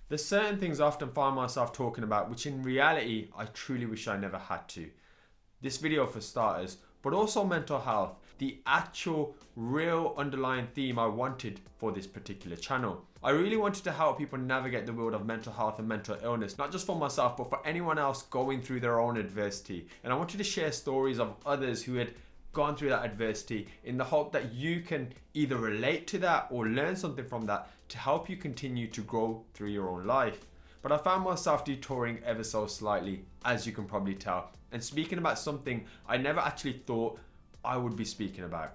There's certain things I often find myself talking about, which in reality, I truly wish I never had to. This video for starters, but also mental health, the actual real underlying theme I wanted for this particular channel. I really wanted to help people navigate the world of mental health and mental illness, not just for myself, but for anyone else going through their own adversity. And I wanted to share stories of others who had gone through that adversity in the hope that you can either relate to that or learn something from that to help you continue to grow through your own life. But I found myself detouring ever so slightly, as you can probably tell, and speaking about something I never actually thought I would be speaking about: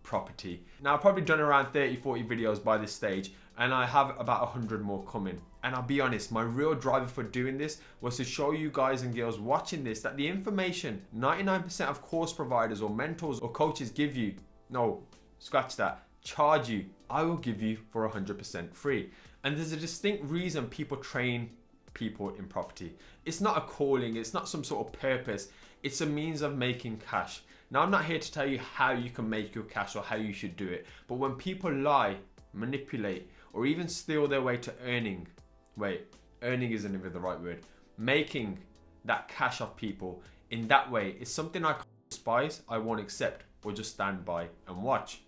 property. Now, I've probably done around 30-40 videos by this stage, and I have about 100 more coming. And I'll be honest, my real driver for doing this was to show you guys and girls watching this that the information 99% of course providers or mentors or coaches give you, no, scratch that, charge you, I will give you for 100% free. And there's a distinct reason people train people in property. It's not a calling, it's not some sort of purpose, it's a means of making cash. Now, I'm not here to tell you how you can make your cash or how you should do it, but when people lie, manipulate, or even steal their way to earning, earning isn't even the right word, making that cash off people in that way is something I can't despise, I won't accept, or just stand by and watch.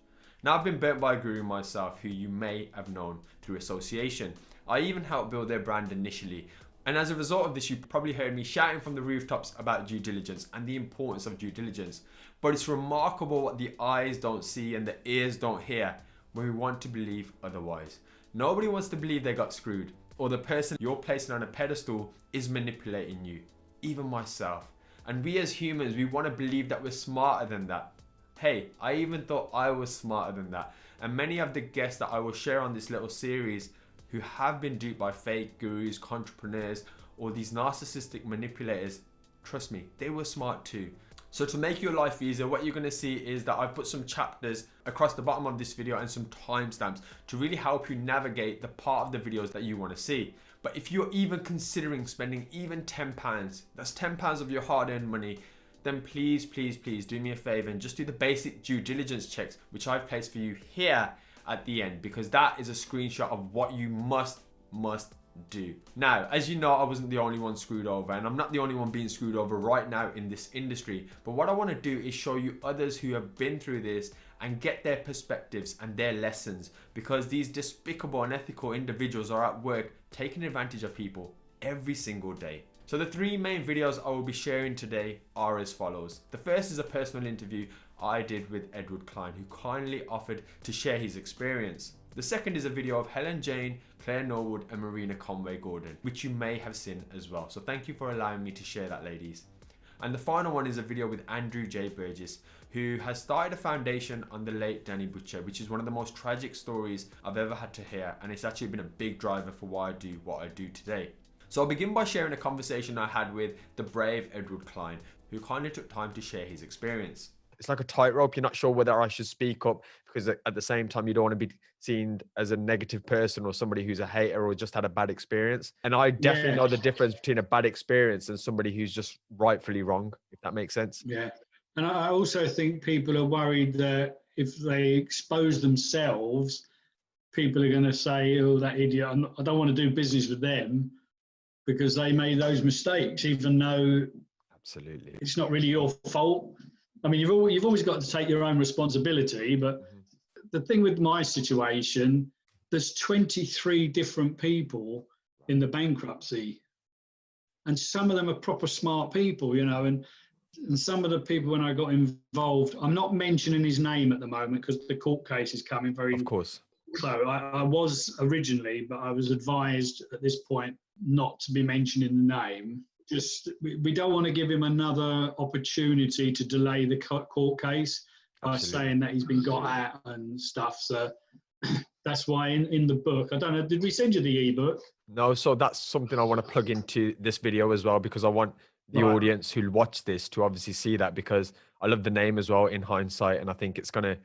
Now, I've been burnt by a guru myself who you may have known through association. I even helped build their brand initially. And as a result of this, you probably heard me shouting from the rooftops about due diligence and the importance of due diligence. But it's remarkable what the eyes don't see and the ears don't hear when we want to believe otherwise. Nobody wants to believe they got screwed, or the person you're placing on a pedestal is manipulating you, even myself. And we as humans, we want to believe that we're smarter than that. Hey, I even thought I was smarter than that. And many of the guests that I will share on this little series who have been duped by fake gurus, entrepreneurs, or these narcissistic manipulators, trust me, they were smart too. So to make your life easier, what you're going to see is that I've put some chapters across the bottom of this video and some timestamps to really help you navigate the part of the videos that you want to see. But if you're even considering spending even £10, that's £10 of your hard-earned money, then please, please, please do me a favor and just do the basic due diligence checks, which I've placed for you here at the end, because that is a screenshot of what you must do. Now, as you know, I wasn't the only one screwed over, and I'm not the only one being screwed over right now in this industry. But what I want to do is show you others who have been through this and get their perspectives and their lessons, because these despicable and unethical individuals are at work taking advantage of people every single day. So the three main videos I will be sharing today are as follows. The first is a personal interview I did with Clyne, who kindly offered to share his experience. The second is a video of Helen Jane, Claire Norwood and Marina Conway Gordon, which you may have seen as well. So thank you for allowing me to share that, ladies. And the final one is a video with J Burgess, who has started a foundation on the late Danny Butcher, which is one of the most tragic stories I've ever had to hear. And it's actually been a big driver for why I do what I do today. So I'll begin by sharing a conversation I had with the brave Clyne, who kindly took time to share his experience. It's like a tightrope. You're not sure whether I should speak up, because at the same time, you don't want to be seen as a negative person or somebody who's a hater or just had a bad experience. And I definitely know the difference between a bad experience and somebody who's just rightfully wrong, if that makes sense. Yeah. And I also think people are worried that if they expose themselves, people are going to say, oh, that idiot, I don't want to do business with them because they made those mistakes, even though absolutely it's not really your fault. I mean, you've always got to take your own responsibility, but the thing with my situation, there's 23 different people in the bankruptcy, and some of them are proper smart people, you know, and some of the people, when I got involved, I'm not mentioning his name at the moment because the court case is coming very, of course. So I was originally, but I was advised at this point not to be mentioning the name. Just, we don't want to give him another opportunity to delay the court case by saying that he's been got at and stuff. So that's why in the book, I don't know, did we send you the ebook? No, so that's something I want to plug into this video as well, because I want the audience who watch this to obviously see that, because I love the name as well in hindsight, and I think it's going to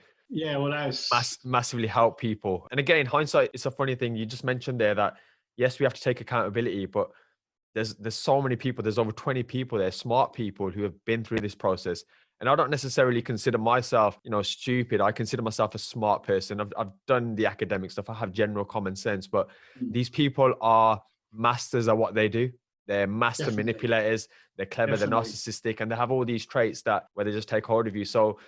massively help people. And again, hindsight, it's a funny thing. You just mentioned there that, yes, we have to take accountability, but there's so many people, there's over 20 people there, smart people who have been through this process. And I don't necessarily consider myself, you know, stupid. I consider myself a smart person. I've done the academic stuff. I have general common sense, but these people are masters at what they do. They're master Definitely. manipulators. They're clever. They're narcissistic, and they have all these traits that where they just take hold of you. So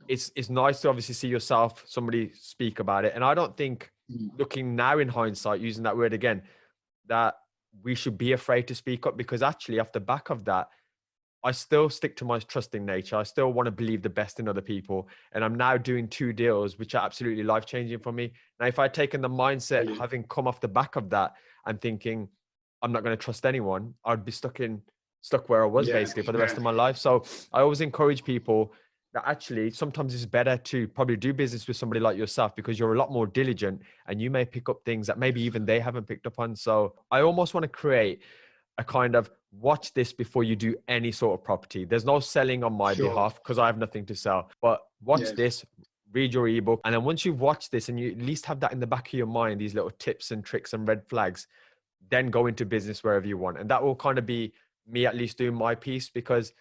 it's nice to obviously see yourself, somebody speak about it. And I don't think, looking now in hindsight, using that word again, that we should be afraid to speak up, because actually off the back of that, I still stick to my trusting nature. I still want to believe the best in other people. And I'm now doing 2 deals, which are absolutely life-changing for me. Now, if I'd taken the mindset, having come off the back of that and thinking, I'm not going to trust anyone, I'd be stuck where I was basically for the rest of my life. So I always encourage people that actually sometimes it's better to probably do business with somebody like yourself, because you're a lot more diligent and you may pick up things that maybe even they haven't picked up on. So I almost want to create a kind of watch this before you do any sort of property. There's no selling on my behalf because I have nothing to sell, but watch this, read your ebook. And then once you've watched this and you at least have that in the back of your mind, these little tips and tricks and red flags, then go into business wherever you want. And that will kind of be me at least doing my piece, because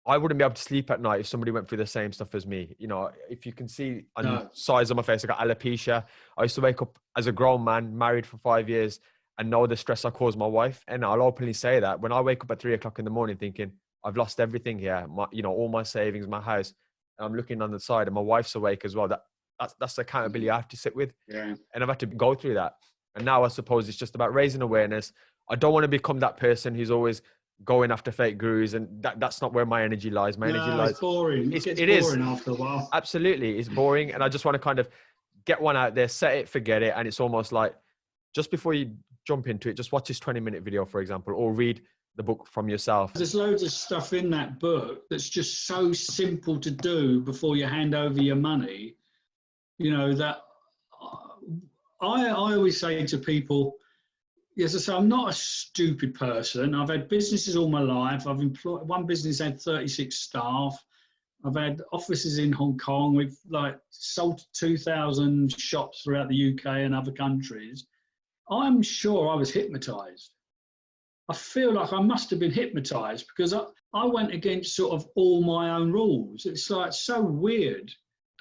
I wouldn't be able to sleep at night if somebody went through the same stuff as me. You know, if you can see on the size of my face, I got alopecia. I used to wake up as a grown man, married for 5 years, and know the stress I caused my wife. And I'll openly say that when I wake up at 3 o'clock in the morning thinking, I've lost everything here, all my savings, my house, and I'm looking on the side and my wife's awake as well. That's the accountability I have to sit with. And I've had to go through that. And now I suppose it's just about raising awareness. I don't want to become that person who's always going after fake gurus, and that's not where my energy lies. My energy lies. It's boring. It gets boring after a while. Absolutely, it's boring, and I just want to kind of get one out there, set it, forget it, and it's almost like just before you jump into it, just watch this 20-minute video, for example, or read the book from yourself. There's loads of stuff in that book that's just so simple to do before you hand over your money. You know, that I always say to people, yes, I say, I'm not a stupid person. I've had businesses all my life. I've employed, one business had 36 staff. I've had offices in Hong Kong. We've sold 2,000 shops throughout the UK and other countries. I'm sure I was hypnotized. I feel like I must have been hypnotized because I went against sort of all my own rules. It's like so weird.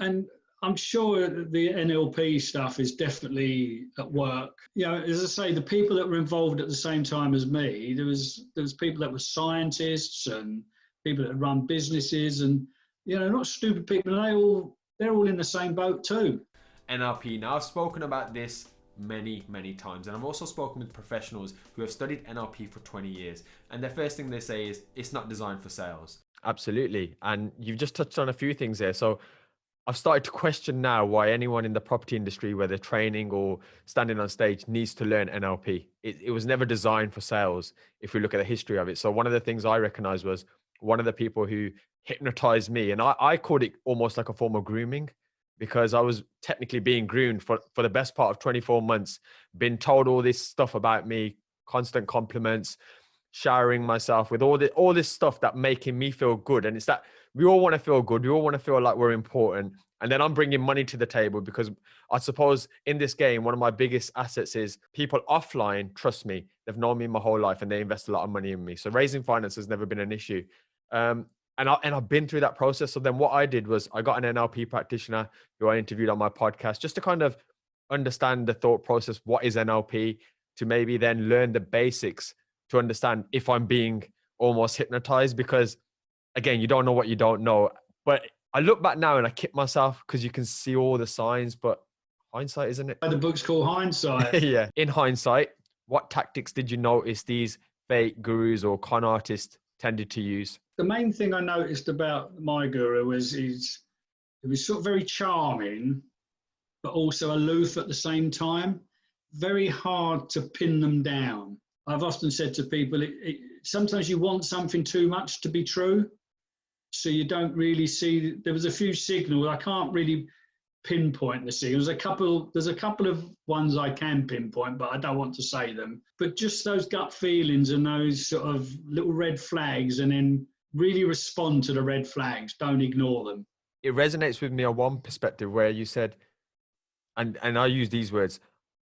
And I'm sure the NLP stuff is definitely at work. You know, as I say, the people that were involved at the same time as me, there was people that were scientists and people that run businesses, and not stupid people. And they're all in the same boat too. NLP. Now I've spoken about this many times, and I've also spoken with professionals who have studied NLP for 20 years, and the first thing they say is it's not designed for sales. Absolutely. And you've just touched on a few things there. So I've started to question now why anyone in the property industry, whether training or standing on stage, needs to learn NLP. It was never designed for sales if we look at the history of it. So one of the things I recognized was one of the people who hypnotized me, and I called it almost like a form of grooming, because I was technically being groomed for the best part of 24 months, been told all this stuff about me, constant compliments, showering myself with all this stuff that making me feel good. And it's that we all want to feel good. We all want to feel like we're important. And then I'm bringing money to the table, because I suppose in this game, one of my biggest assets is people offline trust me. They've known me my whole life and they invest a lot of money in me. So raising finance has never been an issue. And I've been through that process. So then what I did was I got an NLP practitioner who I interviewed on my podcast, just to kind of understand the thought process. What is NLP? To maybe then learn the basics to understand if I'm being almost hypnotized, because again, you don't know what you don't know. But I look back now and I kick myself because you can see all the signs, but hindsight, isn't it? The book's called Hindsight. Yeah. In hindsight, what tactics did you notice these fake gurus or con artists tended to use? The main thing I noticed about my guru was he was sort of very charming, but also aloof at the same time. Very hard to pin them down. I've often said to people, sometimes you want something too much to be true. So you don't really see, there was a few signals. I can't really pinpoint the signals. There's a couple of ones I can pinpoint, but I don't want to say them. But just those gut feelings and those sort of little red flags, and then really respond to the red flags. Don't ignore them. It resonates with me on one perspective where you said, and I use these words,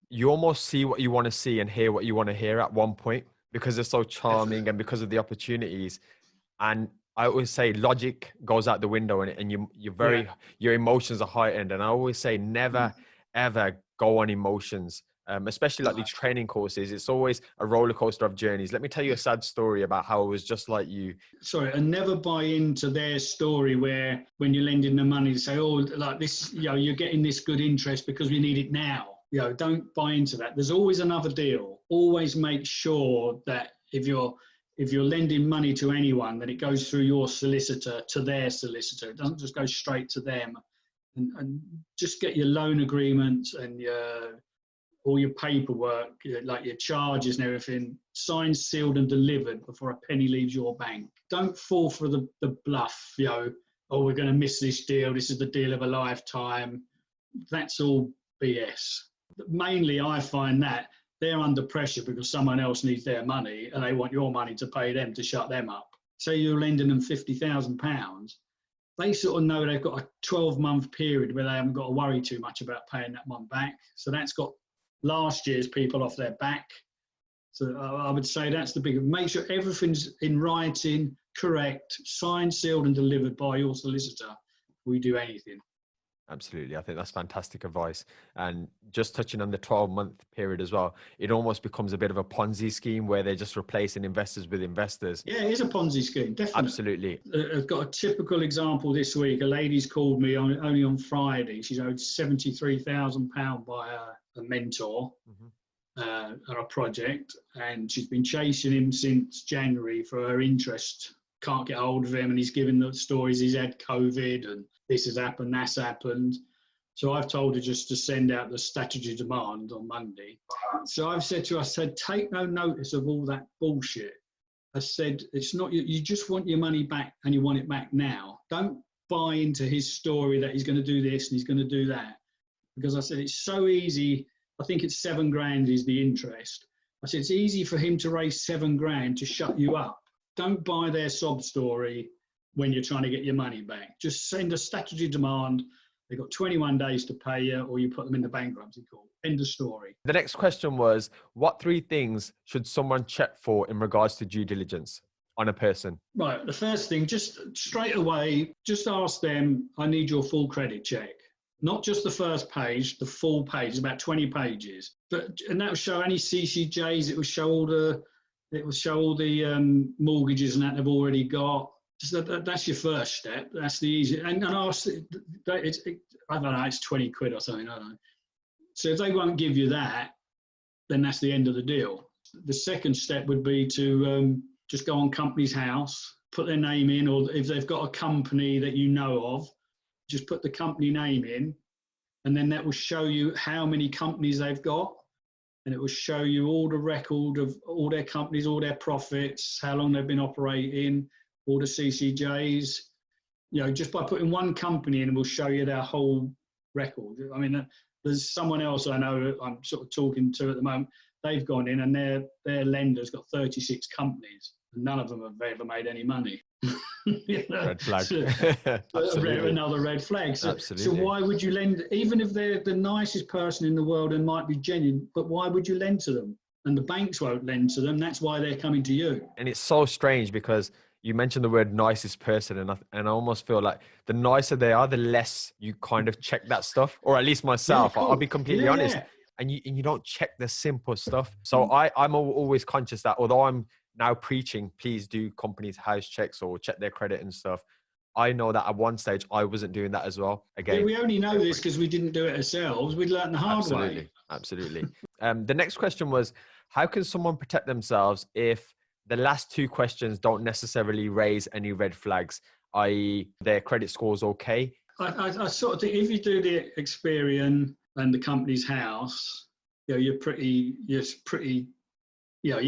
you almost see what you want to see and hear what you want to hear at one point, because they're so charming and because of the opportunities. And I always say logic goes out the window, and your emotions are heightened. And I always say never, ever go on emotions. especially like these training courses. It's always a roller coaster of journeys. Let me tell you a sad story about how it was just like you. Sorry, and never buy into their story where when you're lending the money, to say, oh, like this, you're getting this good interest because we need it now. Don't buy into that. There's always another deal. Always make sure that if you're lending money to anyone, that it goes through your solicitor to their solicitor. It doesn't just go straight to them. And just get your loan agreements and all your paperwork, like your charges and everything, signed, sealed and delivered before a penny leaves your bank. Don't fall for the bluff, oh, we're going to miss this deal. This is the deal of a lifetime. That's all BS. Mainly, I find that they're under pressure because someone else needs their money and they want your money to pay them to shut them up. Say you're lending them £50,000. They sort of know they've got a 12-month period where they haven't got to worry too much about paying that one back. So that's got last year's people off their back. So I would say that's the big, make sure everything's in writing, correct, signed, sealed and delivered by your solicitor before we do anything. Absolutely. I think that's fantastic advice. And just touching on the 12-month period as well, it almost becomes a bit of a Ponzi scheme where they're just replacing investors with investors. Yeah, it is a Ponzi scheme, definitely. Absolutely. I've got a typical example this week. A lady's called me only on Friday. She's owed £73,000 by a mentor on a project, and she's been chasing him since January for her interest. Can't get hold of him, and he's giving the stories he's had COVID and this has happened, that's happened. So I've told her just to send out the statutory demand on Monday. So I've said to her, I said, take no notice of all that bullshit. I said, it's not, you just want your money back and you want it back now. Don't buy into his story that he's going to do this and he's going to do that. Because I said, it's so easy. I think it's £7,000 is the interest. I said, it's easy for him to raise £7,000 to shut you up. Don't buy their sob story when you're trying to get your money back. Just send a statutory demand. They've got 21 days to pay you, or you put them in the bankruptcy court. End of story. The next question was, what 3 things should someone check for in regards to due diligence on a person? Right, the first thing, just straight away, just ask them, I need your full credit check. Not just the first page, the full page, it's about 20 pages. And that will show any CCJs, it will show all the mortgages and that they've already got. So that's your first step. That's the easy. And ask, I don't know, it's 20 quid or something, I don't know. So if they won't give you that, then that's the end of the deal. The second step would be to just go on Company's House, put their name in, or if they've got a company that you know of, just put the company name in, and then that will show you how many companies they've got. And it will show you all the record of all their companies, all their profits, how long they've been operating, all the CCJs. Just by putting one company in, it will show you their whole record. I mean, there's someone else I know I'm sort of talking to at the moment. They've gone in and their lender's got 36 companies, and none of them have ever made any money. Red flag. Another red flag. So why would you lend, even if they're the nicest person in the world and might be genuine, but why would you lend to them? And the banks won't lend to them. That's why they're coming to you. And it's so strange because you mentioned the word nicest person, and I almost feel like the nicer they are, the less you kind of check that stuff, or at least myself. Yeah, cool. I'll be completely honest. Yeah. And you don't check the simple stuff. So I'm always conscious that although I'm now preaching, please do companies' house checks or check their credit and stuff, I know that at one stage I wasn't doing that as well. Again, yeah, we only know this because we didn't do it ourselves. We learned the hard way. Absolutely. The next question was, how can someone protect themselves if the last 2 questions don't necessarily raise any red flags, i.e. their credit score's okay? I sort of think if you do the Experian and the Company's House, you're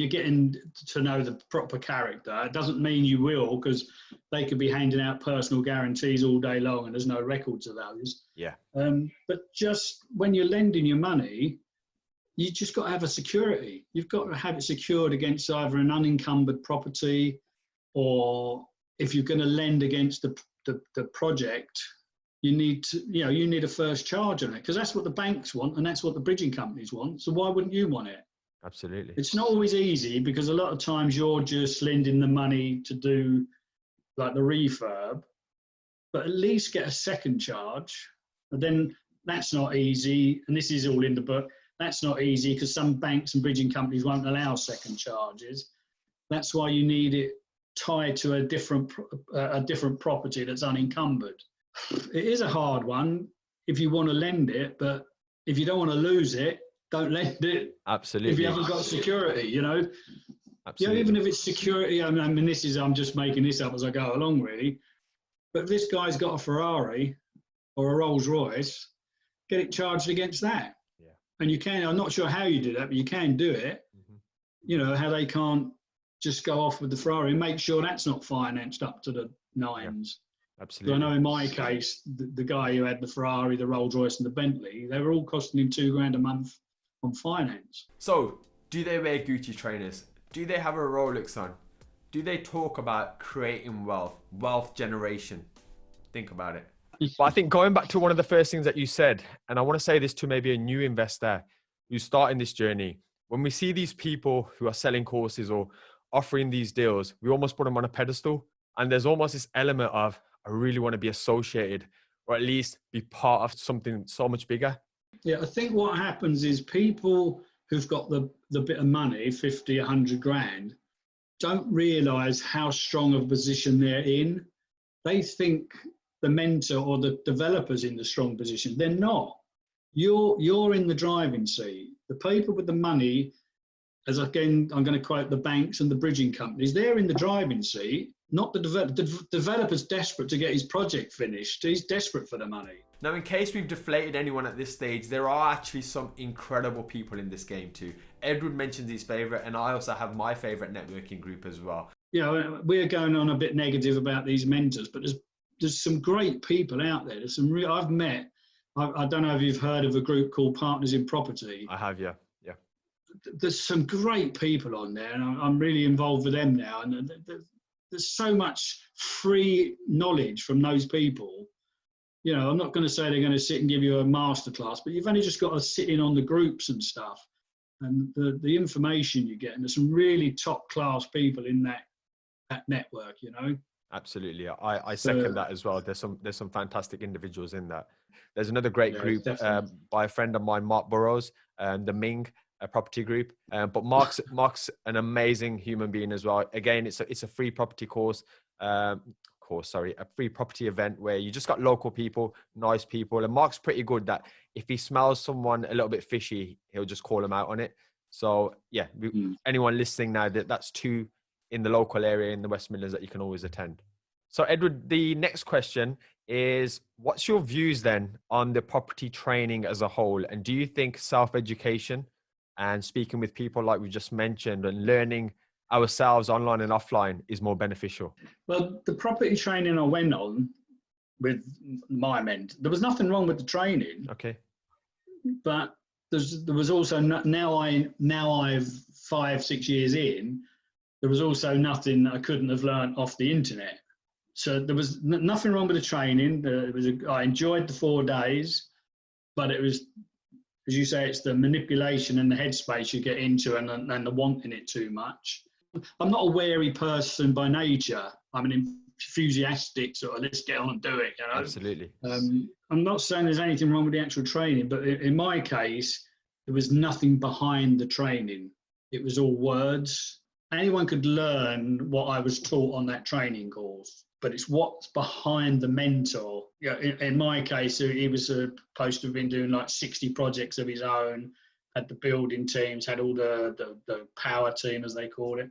getting to know the proper character. It doesn't mean you will, because they could be handing out personal guarantees all day long and there's no records of those. Yeah. But just when you're lending your money, you just got to have a security. You've got to have it secured against either an unencumbered property, or if you're going to lend against the project, you need a first charge on it, because that's what the banks want and that's what the bridging companies want. So why wouldn't you want it? Absolutely. It's not always easy, because a lot of times you're just lending the money to do like the refurb, but at least get a second charge. And then that's not easy. And this is all in the book. That's not easy because some banks and bridging companies won't allow second charges. That's why you need it tied to a different property that's unencumbered. It is a hard one if you want to lend it, but if you don't want to lose it, don't lend it. Absolutely. If you haven't got security, you know. Absolutely. Yeah, even if it's security, I mean, I'm just making this up as I go along, really. But if this guy's got a Ferrari or a Rolls Royce, get it charged against that. Yeah. And you can, I'm not sure how you do that, but you can do it. Mm-hmm. You know, how they can't just go off with the Ferrari and make sure that's not financed up to the nines. Yeah. Absolutely. So I know in my case, the guy who had the Ferrari, the Rolls Royce and the Bentley, they were all costing him $2,000 a month on finance. So do they wear Gucci trainers? Do they have a Rolex on? Do they talk about creating wealth generation? Think about it. But I think going back to one of the first things that you said, and I want to say this to maybe a new investor who's starting this journey, when we see these people who are selling courses or offering these deals, we almost put them on a pedestal. And there's almost this element of, I really want to be associated or at least be part of something so much bigger. Yeah, I think what happens is people who've got the bit of money, 50, 100 grand, don't realise how strong a position they're in. They think the mentor or the developer's in the strong position. They're not. You're in the driving seat. The people with the money, as again, I'm going to quote the banks and the bridging companies, they're in the driving seat, not the developer. The developer's desperate to get his project finished. He's desperate for the money. Now, in case we've deflated anyone at this stage, there are actually some incredible people in this game too. Edward mentions his favourite, and I also have my favourite networking group as well. You know, we're going on a bit negative about these mentors, but there's some great people out there. There's some I've met. I don't know if you've heard of a group called Partners in Property. I have, yeah. There's some great people on there, and I'm really involved with them now. And there's so much free knowledge from those people. You know, I'm not going to say they're going to sit and give you a masterclass, but you've only just got to sit in on the groups and stuff, and the information you get. And there's some really top class people in that network. You know. Absolutely, I second that as well. There's some fantastic individuals in that. There's another great group by a friend of mine, Mark Burrows, the Ming property group. But Mark's an amazing human being as well. Again, it's a free property a free property event where you just got local people, nice people. And Mark's pretty good that if he smells someone a little bit fishy, he'll just call them out on it. So yeah, anyone listening now, that's two in the local area in the West Midlands that you can always attend. So Edward, the next question is, what's your views then on the property training as a whole? And do you think self-education and speaking with people like we just mentioned and learning ourselves online and offline is more beneficial? Well, the property training I went on with my mentor, there was nothing wrong with the training. Okay. But there was also, now I've 5-6 years in, there was also nothing I couldn't have learned off the internet. So there was nothing wrong with the training. I enjoyed the 4 days, but it was, as you say, it's the manipulation and the headspace you get into and the wanting it too much. I'm not a wary person by nature. I'm an enthusiastic sort of, let's get on and do it, you know? Absolutely. I'm not saying there's anything wrong with the actual training, but in my case, there was nothing behind the training. It was all words. Anyone could learn what I was taught on that training course, but it's what's behind the mentor. Yeah, in my case, he was supposed to have been doing like 60 projects of his own, had the building teams, had all the power team, as they call it,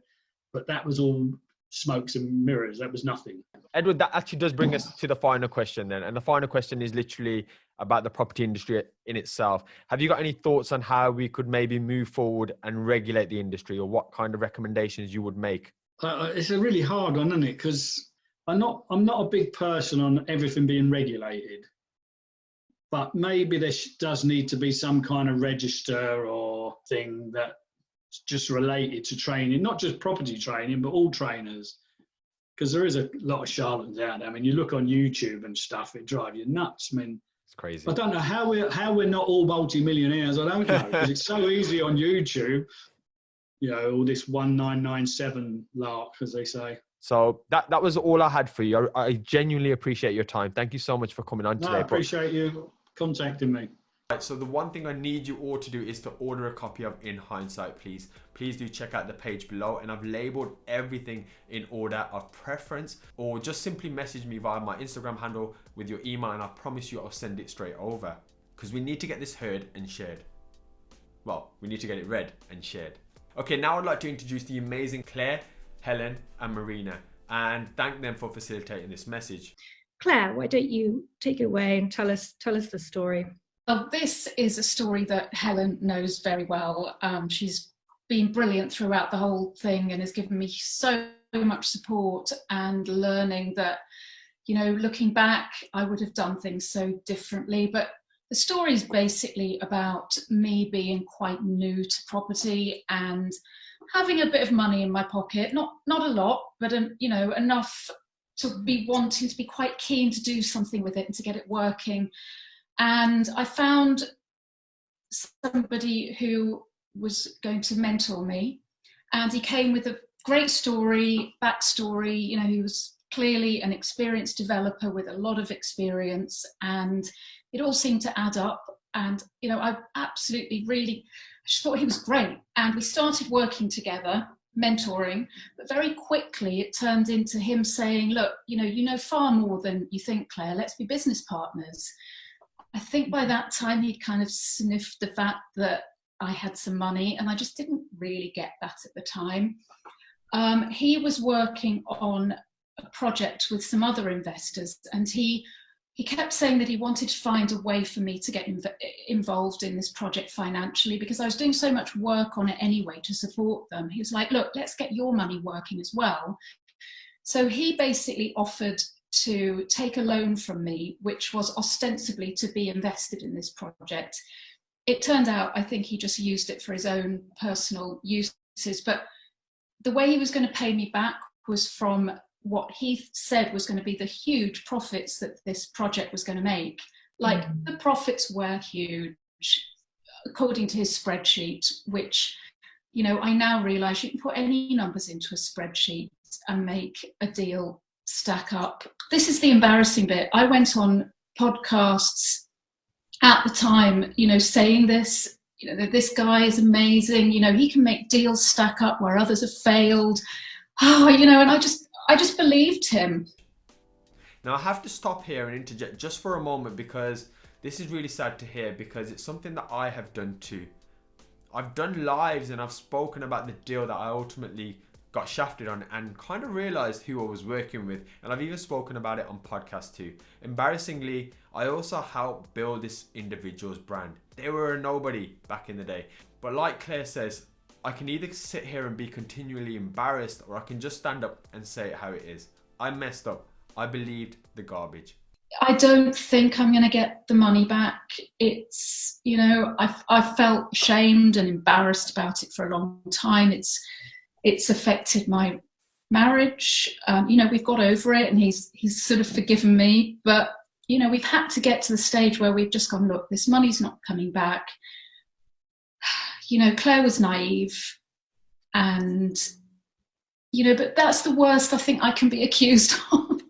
but that was all smokes and mirrors. That was nothing. Edward, that actually does bring us to the final question then. And the final question is literally about the property industry in itself. Have you got any thoughts on how we could maybe move forward and regulate the industry, or what kind of recommendations you would make? It's a really hard one, isn't it? Because I'm not a big person on everything being regulated, but maybe there does need to be some kind of register or thing that's just related to training, not just property training, but all trainers. Because there is a lot of charlatans out there. I mean, you look on YouTube and stuff, it drives you nuts. I mean, it's crazy. I don't know how we're not all multi-millionaires. I don't know, because it's so easy on YouTube. You know, all this 1997 lark, as they say. So that was all I had for you. I genuinely appreciate your time. Thank you so much for coming on today. I appreciate you contacting me. Right, so the one thing I need you all to do is to order a copy of In Hindsight, please. Please do check out the page below, and I've labeled everything in order of preference, or just simply message me via my Instagram handle with your email, and I promise you I'll send it straight over, because we need to get this heard and shared. Well, we need to get it read and shared. Okay, now I'd like to introduce the amazing Claire, Helen and Marina, and thank them for facilitating this message. Claire, why don't you take it away and tell us the story? Well, this is a story that Helen knows very well. She's been brilliant throughout the whole thing and has given me so much support and learning that, you know, looking back, I would have done things so differently. But the story is basically about me being quite new to property and having a bit of money in my pocket, not a lot, but you know, enough to be wanting to be quite keen to do something with it and to get it working. And I found somebody who was going to mentor me, and he came with a great backstory. You know, he was clearly an experienced developer with a lot of experience, and it all seemed to add up. And, you know, I absolutely really just thought he was great. And we started working together, mentoring, but very quickly it turned into him saying, look, you know far more than you think, Claire, let's be business partners. I think by that time he'd kind of sniffed the fact that I had some money, and I just didn't really get that at the time. He was working on a project with some other investors, and he kept saying that he wanted to find a way for me to get involved in this project financially, because I was doing so much work on it anyway to support them. He was like, look, let's get your money working as well. So he basically offered to take a loan from me, which was ostensibly to be invested in this project. It turned out, I think he just used it for his own personal uses, but the way he was going to pay me back was from what he said was going to be the huge profits that this project was going to make. Like, the profits were huge, according to his spreadsheet, which, you know, I now realize you can put any numbers into a spreadsheet and make a deal stack up. This is the embarrassing bit. I went on podcasts at the time, you know, saying this, you know, that this guy is amazing, you know, he can make deals stack up where others have failed. Oh, you know, and I just believed him. Now I have to stop here and interject just for a moment, because this is really sad to hear, because it's something that I have done too. I've done lives and I've spoken about the deal that I ultimately got shafted on, and kind of realized who I was working with, and I've even spoken about it on podcasts too. Embarrassingly, I also helped build this individual's brand. They were a nobody back in the day, but like Claire says, I can either sit here and be continually embarrassed, or I can just stand up and say it how it is. I messed up. I believed the garbage. I don't think I'm going to get the money back. It's, you know, I've felt shamed and embarrassed about it for a long time. It's affected my marriage. You know, we've got over it, and he's sort of forgiven me. But, you know, we've had to get to the stage where we've just gone, look, this money's not coming back. You know, Claire was naive, and, you know, but that's the worst I think I can be accused of.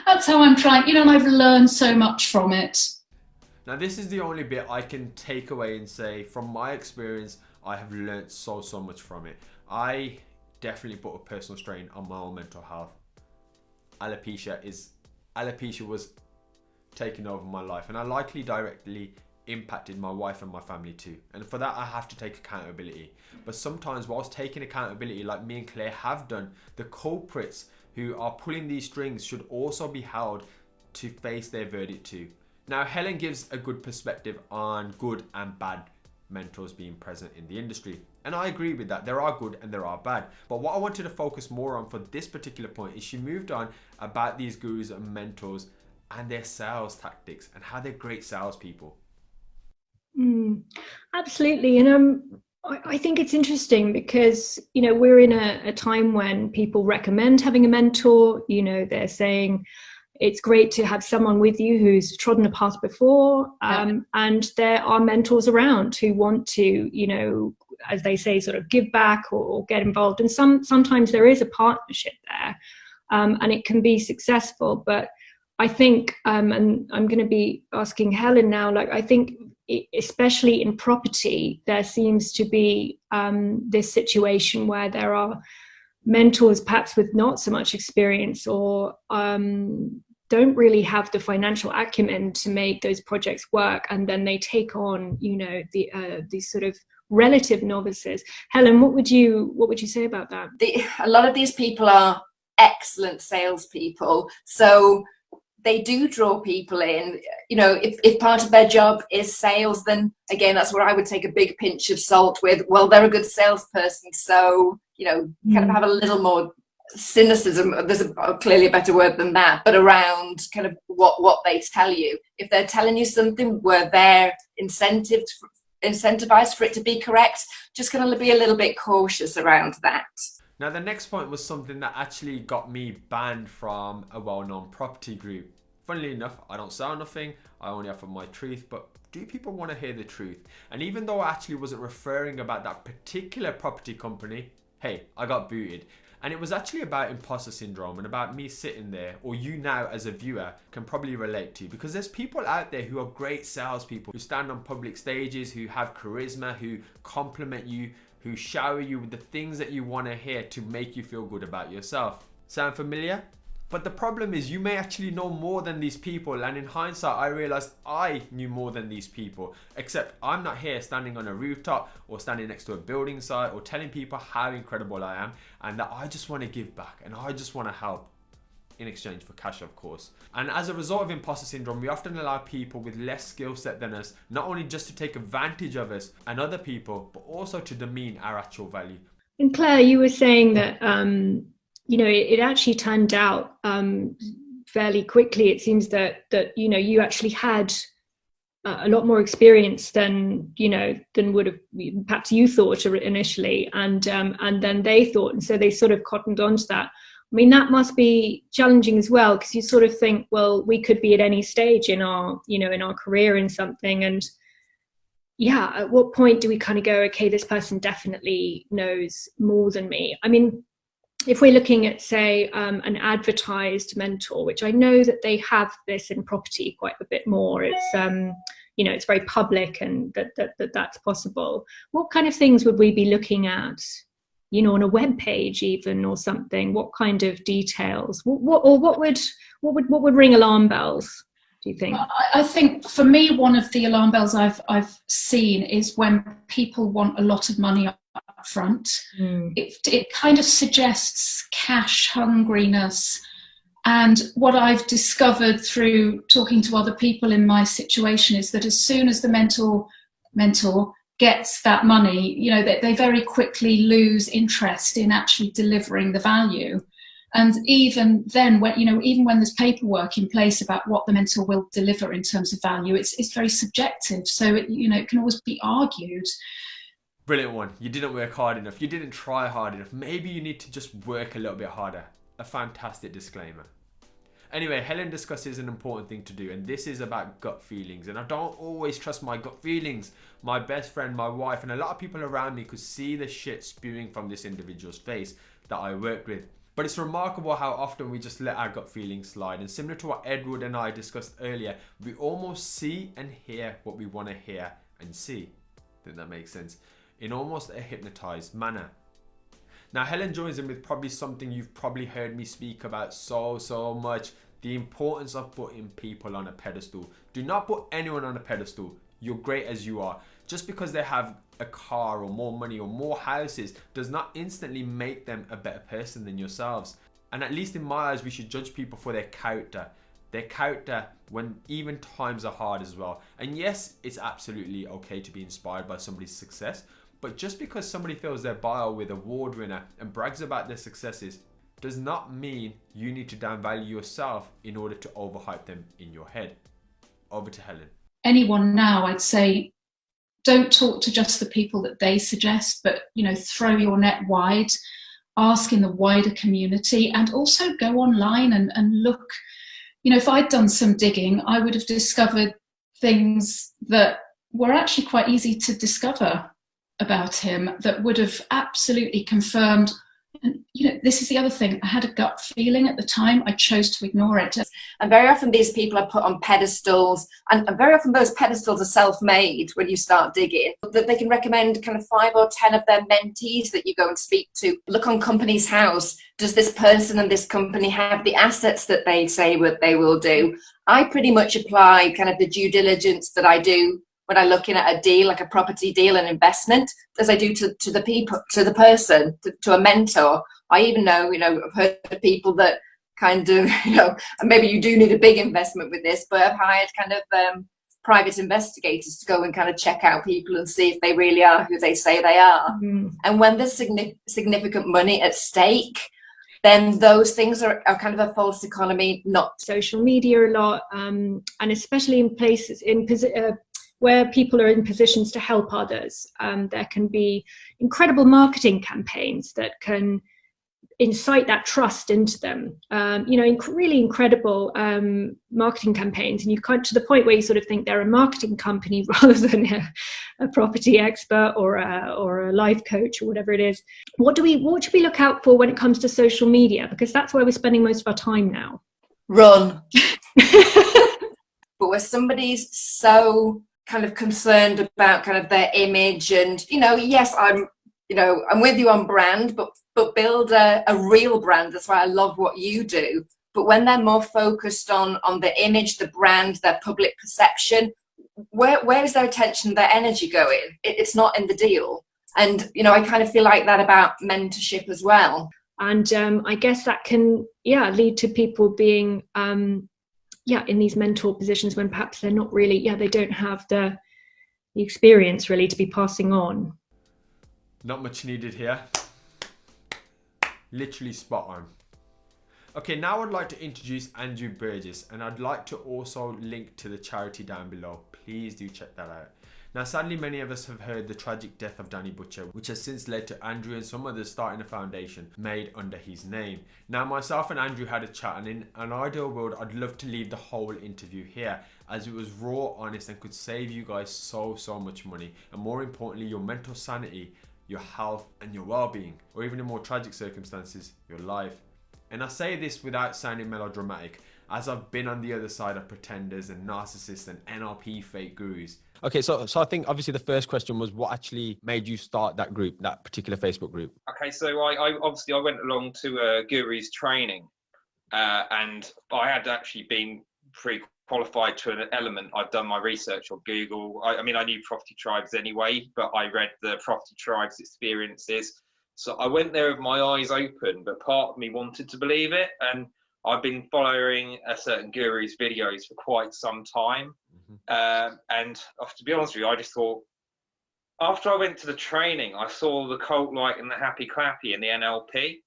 That's how I'm trying, you know, and I've learned so much from it. Now, this is the only bit I can take away and say, from my experience, I have learned so much from it. I definitely put a personal strain on my own mental health. Alopecia was taking over my life, and I likely directly impacted my wife and my family too, and for that I have to take accountability. But sometimes, whilst taking accountability like me and Claire have done, the culprits who are pulling these strings should also be held to face their verdict too. Now, Helen gives a good perspective on good and bad mentors being present in the industry, and I agree with that. There are good and there are bad, but what I wanted to focus more on for this particular point is she moved on about these gurus and mentors and their sales tactics and how they're great salespeople. Absolutely. And I think it's interesting because, you know, we're in a time when people recommend having a mentor. You know, they're saying it's great to have someone with you who's trodden a path before, and there are mentors around who want to, you know, as they say, sort of give back or get involved. And sometimes there is a partnership there, and it can be successful. But I think, and I'm going to be asking Helen now, like, I think especially in property, there seems to be this situation where there are mentors perhaps with not so much experience, or don't really have the financial acumen to make those projects work, and then they take on, you know, these sort of relative novices. Helen, what would you say about that? A lot of these people are excellent salespeople, so they do draw people in. You know, if part of their job is sales, then again, that's where I would take a big pinch of salt with, well, they're a good salesperson, so, you know, kind of have a little more cynicism, there's clearly a better word than that, but around kind of what they tell you. If they're telling you something where they're incentivized for it to be correct, just going to be a little bit cautious around that. Now, the next point was something that actually got me banned from a well-known property group. Funnily enough, I don't sell nothing, I only offer my truth, but do people want to hear the truth? And even though I actually wasn't referring about that particular property company, hey, I got booted. And it was actually about imposter syndrome, and about me sitting there, or you now as a viewer can probably relate to, because there's people out there who are great salespeople, who stand on public stages, who have charisma, who compliment you, who shower you with the things that you want to hear to make you feel good about yourself. Sound familiar? But the problem is, you may actually know more than these people, and in hindsight I realized I knew more than these people, except I'm not here standing on a rooftop or standing next to a building site or telling people how incredible I am, and that I just want to give back and I just want to help, in exchange for cash, of course. And as a result of imposter syndrome, we often allow people with less skill set than us not only just to take advantage of us and other people, but also to demean our actual value. And Claire, you were saying that you know, it actually turned out fairly quickly. It seems that you know, you actually had a lot more experience than, you know, than would have perhaps you thought initially, and then they thought, and so they sort of cottoned on to that. I mean, that must be challenging as well, because you sort of think, well, we could be at any stage in our, you know, in our career in something, and yeah, at what point do we kind of go, okay, this person definitely knows more than me? I mean, if we're looking at, say, an advertised mentor, which I know that they have this in property quite a bit more, it's you know, it's very public, and that's possible. What kind of things would we be looking at, you know, on a web page even, or something? What kind of details? What would ring alarm bells, do you think? I think for me, one of the alarm bells I've seen is when people want a lot of money up front. It kind of suggests cash hungriness, and what I've discovered through talking to other people in my situation is that as soon as the mentor gets that money, you know, they very quickly lose interest in actually delivering the value. And even then, when, you know, even when there's paperwork in place about what the mentor will deliver in terms of value, it's very subjective, so you know, it can always be argued. Brilliant one. You didn't work hard enough. You didn't try hard enough. Maybe you need to just work a little bit harder. A fantastic disclaimer. Anyway, Helen discusses an important thing to do, and this is about gut feelings. And I don't always trust my gut feelings. My best friend, my wife, and a lot of people around me could see the shit spewing from this individual's face that I worked with. But it's remarkable how often we just let our gut feelings slide. And similar to what Edward and I discussed earlier, we almost see and hear what we want to hear and see. I think that makes sense. In almost a hypnotized manner. Now, Helen joins in with probably something you've probably heard me speak about so much: the importance of putting people on a pedestal. Do not put anyone on a pedestal. You're great as you are. Just because they have a car or more money or more houses does not instantly make them a better person than yourselves. And at least in my eyes, we should judge people for their character. Their character when even times are hard as well. And yes, it's absolutely okay to be inspired by somebody's success. But just because somebody fills their bio with award winner and brags about their successes does not mean you need to downvalue yourself in order to overhype them in your head. Over to Helen. Anyone now, I'd say, don't talk to just the people that they suggest, but, you know, throw your net wide, ask in the wider community, and also go online and look. You know, if I'd done some digging, I would have discovered things that were actually quite easy to discover about him that would have absolutely confirmed, and this is the other thing. I had a gut feeling at the time. I chose to ignore it. And very often these people are put on pedestals, and very often those pedestals are self-made when you start digging. That they can recommend kind of 5 or 10 of their mentees that you go and speak to. Look on Companies House. Does this person and this company have the assets that they say what they will do? I pretty much apply kind of the due diligence that I do when I'm looking at a deal, like a property deal, an investment, as I do to the people, to the person, to a mentor. I even know, I've heard of people that kind of, and maybe you do need a big investment with this, but I've hired kind of private investigators to go and kind of check out people and see if they really are who they say they are. Mm. And when there's significant money at stake, then those things are kind of a false economy, not social media a lot, and especially in places where people are in positions to help others. There can be incredible marketing campaigns that can incite that trust into them. Really incredible marketing campaigns, and you come to the point where you sort of think they're a marketing company rather than a property expert or a life coach or whatever it is. What should we look out for when it comes to social media? Because that's where we're spending most of our time now. Run. But where somebody's so kind of concerned about kind of their image, and yes, I'm with you on brand, but build a real brand. That's why I love what you do. But when they're more focused on the image, the brand, their public perception, where is their attention, their energy going? It's not in the deal. And I kind of feel like that about mentorship as well. And I guess that can lead to people being in these mentor positions when perhaps they're not really they don't have the experience really to be passing on. Not much needed here. Literally spot on. Okay, now I'd like to introduce J Burgess, and I'd like to also link to the charity down below. Please do check that out. Now, sadly, many of us have heard the tragic death of Danny Butcher, which has since led to Andrew and some others starting a foundation made under his name. Now, myself and Andrew had a chat, and in an ideal world, I'd love to leave the whole interview here, as it was raw, honest, and could save you guys so much money, and more importantly, your mental sanity, your health, and your well-being, or even in more tragic circumstances, your life. And I say this without sounding melodramatic, as I've been on the other side of pretenders and narcissists and NLP fake gurus. Okay, so I think obviously the first question was what actually made you start that group, that particular Facebook group? Okay, so I went along to a guru's training, and I had actually been pre-qualified to an element. I'd done my research on Google. I knew Property Tribes anyway, but I read the Property Tribes experiences. So I went there with my eyes open, but part of me wanted to believe it. And I've been following a certain guru's videos for quite some time. And to be honest with you, I just thought, after I went to the training, I saw the cult light and the happy clappy and the NLP.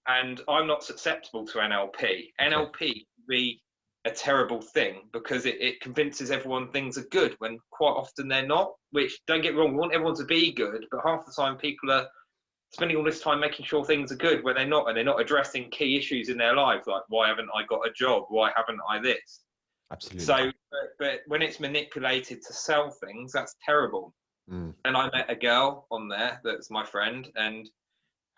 And I'm not susceptible to NLP. NLP can be a terrible thing because it convinces everyone things are good when quite often they're not, which, don't get me wrong, we want everyone to be good, but half the time people are spending all this time making sure things are good when they're not, and they're not addressing key issues in their lives, like why haven't I got a job, why haven't I this. Absolutely. So but when it's manipulated to sell things, that's terrible. And I met a girl on there that's my friend, and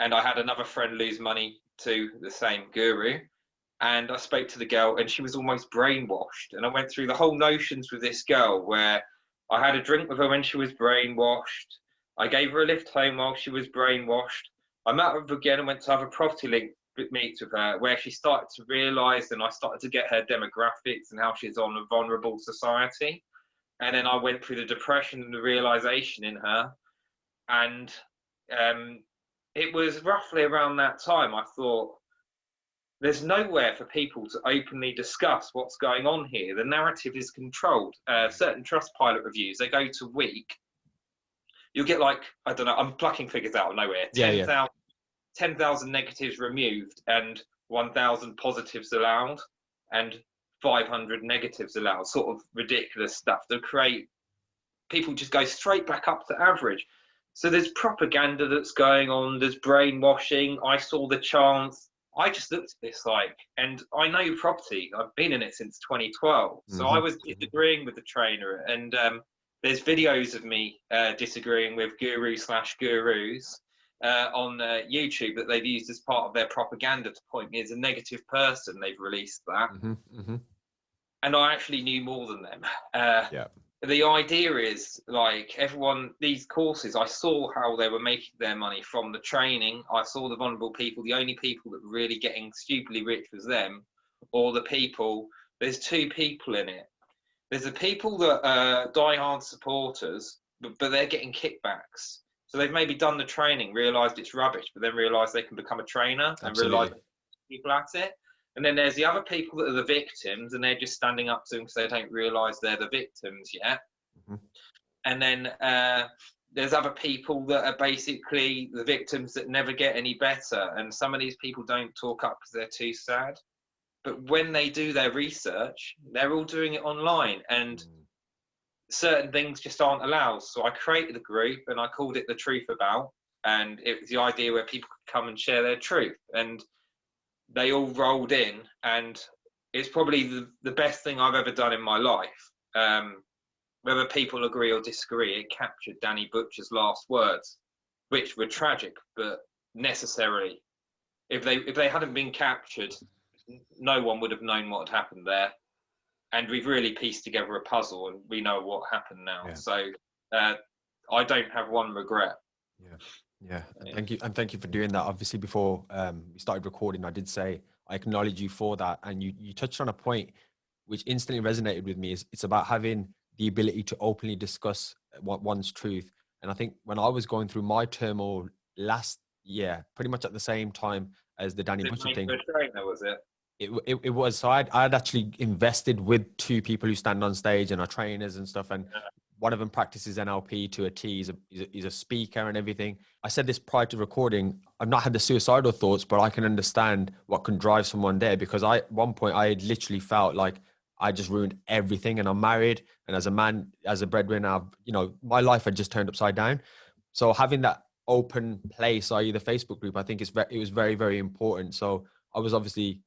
I had another friend lose money to the same guru, and I spoke to the girl and she was almost brainwashed, and I went through the whole notions with this girl where I had a drink with her when she was brainwashed. I gave her a lift home while she was brainwashed. I met her again and went to have a property link meets with her where she started to realise, and I started to get her demographics and how she's on a vulnerable society. And then I went through the depression and the realisation in her. And it was roughly around that time I thought, there's nowhere for people to openly discuss what's going on here. The narrative is controlled. Certain Trustpilot reviews, they go to week. You'll get like, I don't know, I'm plucking figures out of nowhere. 10,000 negatives removed and 1,000 positives allowed and 500 negatives allowed. Sort of ridiculous stuff to create. People just go straight back up to average. So there's propaganda that's going on. There's brainwashing. I saw the chance. I just looked at this and I know property. I've been in it since 2012. So I was disagreeing with the trainer, and there's videos of me disagreeing with gurus. on YouTube that they've used as part of their propaganda to point me as a negative person. They've released that. And I actually knew more than them. The idea is, like, everyone, these courses, I saw how they were making their money from the training. I saw the vulnerable people. The only people that were really getting stupidly rich was them, or the people. There's two people in it. There's the people that are die-hard supporters, but they're getting kickbacks. So they've maybe done the training, realised it's rubbish, but then realised they can become a trainer and realise people at it. And then there's the other people that are the victims, and they're just standing up to them because they don't realise they're the victims yet. And then there's other people that are basically the victims that never get any better. And some of these people don't talk up because they're too sad. But when they do their research, they're all doing it online, and certain things just aren't allowed. So I created a group and I called it The Truth About, and it was the idea where people could come and share their truth. And they all rolled in, and it's probably the best thing I've ever done in my life. Whether people agree or disagree, it captured Danny Butcher's last words, which were tragic, but necessary. If they hadn't been captured, no one would have known what had happened there. And we've really pieced together a puzzle, and we know what happened now. So I don't have one regret. Thank you, and thank you for doing that. Obviously, before we started recording, I did say I acknowledge you for that, and you touched on a point which instantly resonated with me. Is it's about having the ability to openly discuss one's truth. And I think when I was going through my turmoil last year, pretty much at the same time as the Danny Butcher thing, trainer, was it? It was. So I'd actually invested with two people who stand on stage and are trainers and stuff, and one of them practices NLP to a T. He's a speaker and everything. I said this prior to recording. I've not had the suicidal thoughts, but I can understand what can drive someone there, because at one point I had literally felt like I just ruined everything, and I'm married, and as a man, as a breadwinner, my life had just turned upside down. So having that open place, i.e. the Facebook group, I think it was very, very important. So I was obviously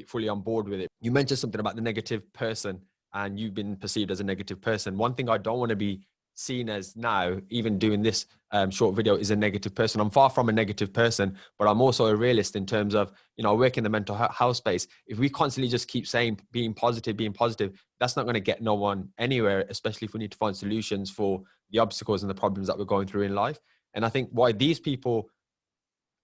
fully on board with it. You mentioned something about the negative person, and you've been perceived as a negative person. One thing I don't want to be seen as now, even doing this short video, is a negative person. I'm far from a negative person, but I'm also a realist in terms of, I work in the mental health space. If we constantly just keep saying being positive, that's not going to get no one anywhere, especially if we need to find solutions for the obstacles and the problems that we're going through in life. And I think why these people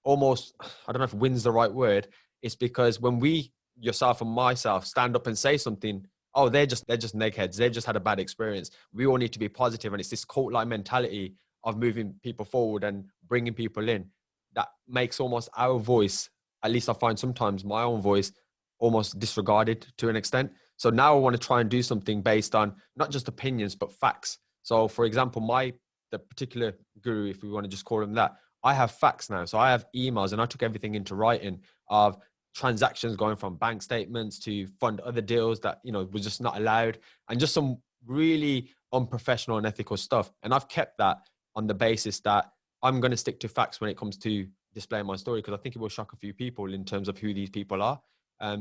almost, I don't know if win's the right word, it's because when we, yourself and myself, stand up and say something, oh, they're just neckheads. They've just had a bad experience. We all need to be positive. And it's this cult-like mentality of moving people forward and bringing people in that makes almost our voice, at least I find sometimes my own voice, almost disregarded to an extent. So now I want to try and do something based on not just opinions, but facts. So for example, the particular guru, if we want to just call him that, I have facts now. So I have emails, and I took everything into writing of transactions going from bank statements to fund other deals that, was just not allowed, and just some really unprofessional and ethical stuff. And I've kept that on the basis that I'm going to stick to facts when it comes to displaying my story, because I think it will shock a few people in terms of who these people are.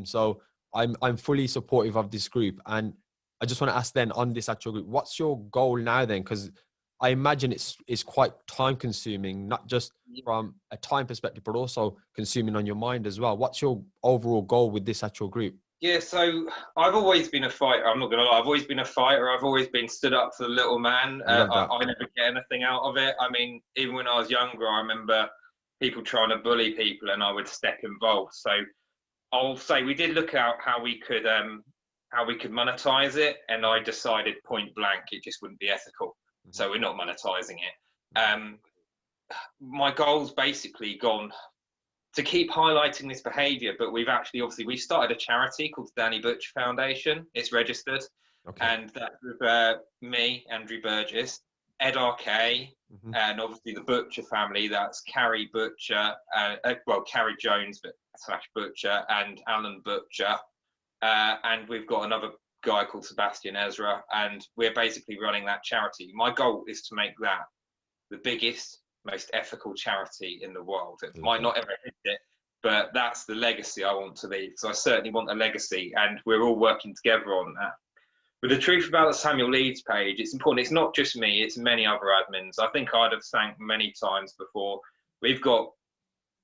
So I'm fully supportive of this group. And I just want to ask then, on this actual group, what's your goal now then? Because I imagine it's quite time consuming, not just from a time perspective, but also consuming on your mind as well. What's your overall goal with this actual group? Yeah, so I've always been a fighter. I'm not going to lie. I've always been a fighter. I've always been stood up for the little man. I never get anything out of it. I mean, even when I was younger, I remember people trying to bully people, and I would step involved. So I'll say we did look out how we could monetize it, and I decided point blank it just wouldn't be ethical. So we're not monetizing it. My goal's basically gone to keep highlighting this behavior, but we've started a charity called the Danny Butcher Foundation. It's registered. Okay. And that's with me, Andrew Burgess, Ed RK, and obviously the Butcher family. That's Carrie Butcher, Carrie Jones / Butcher, and Alan Butcher. And we've got another guy called Sebastian Ezra, and we're basically running that charity. My goal is to make that the biggest, most ethical charity in the world. It might not ever hit it, but that's the legacy I want to leave. So I certainly want a legacy, and we're all working together on that. But the truth about the Samuel Leeds page, it's important. It's not just me, it's many other admins. I think I'd have thanked many times before we've got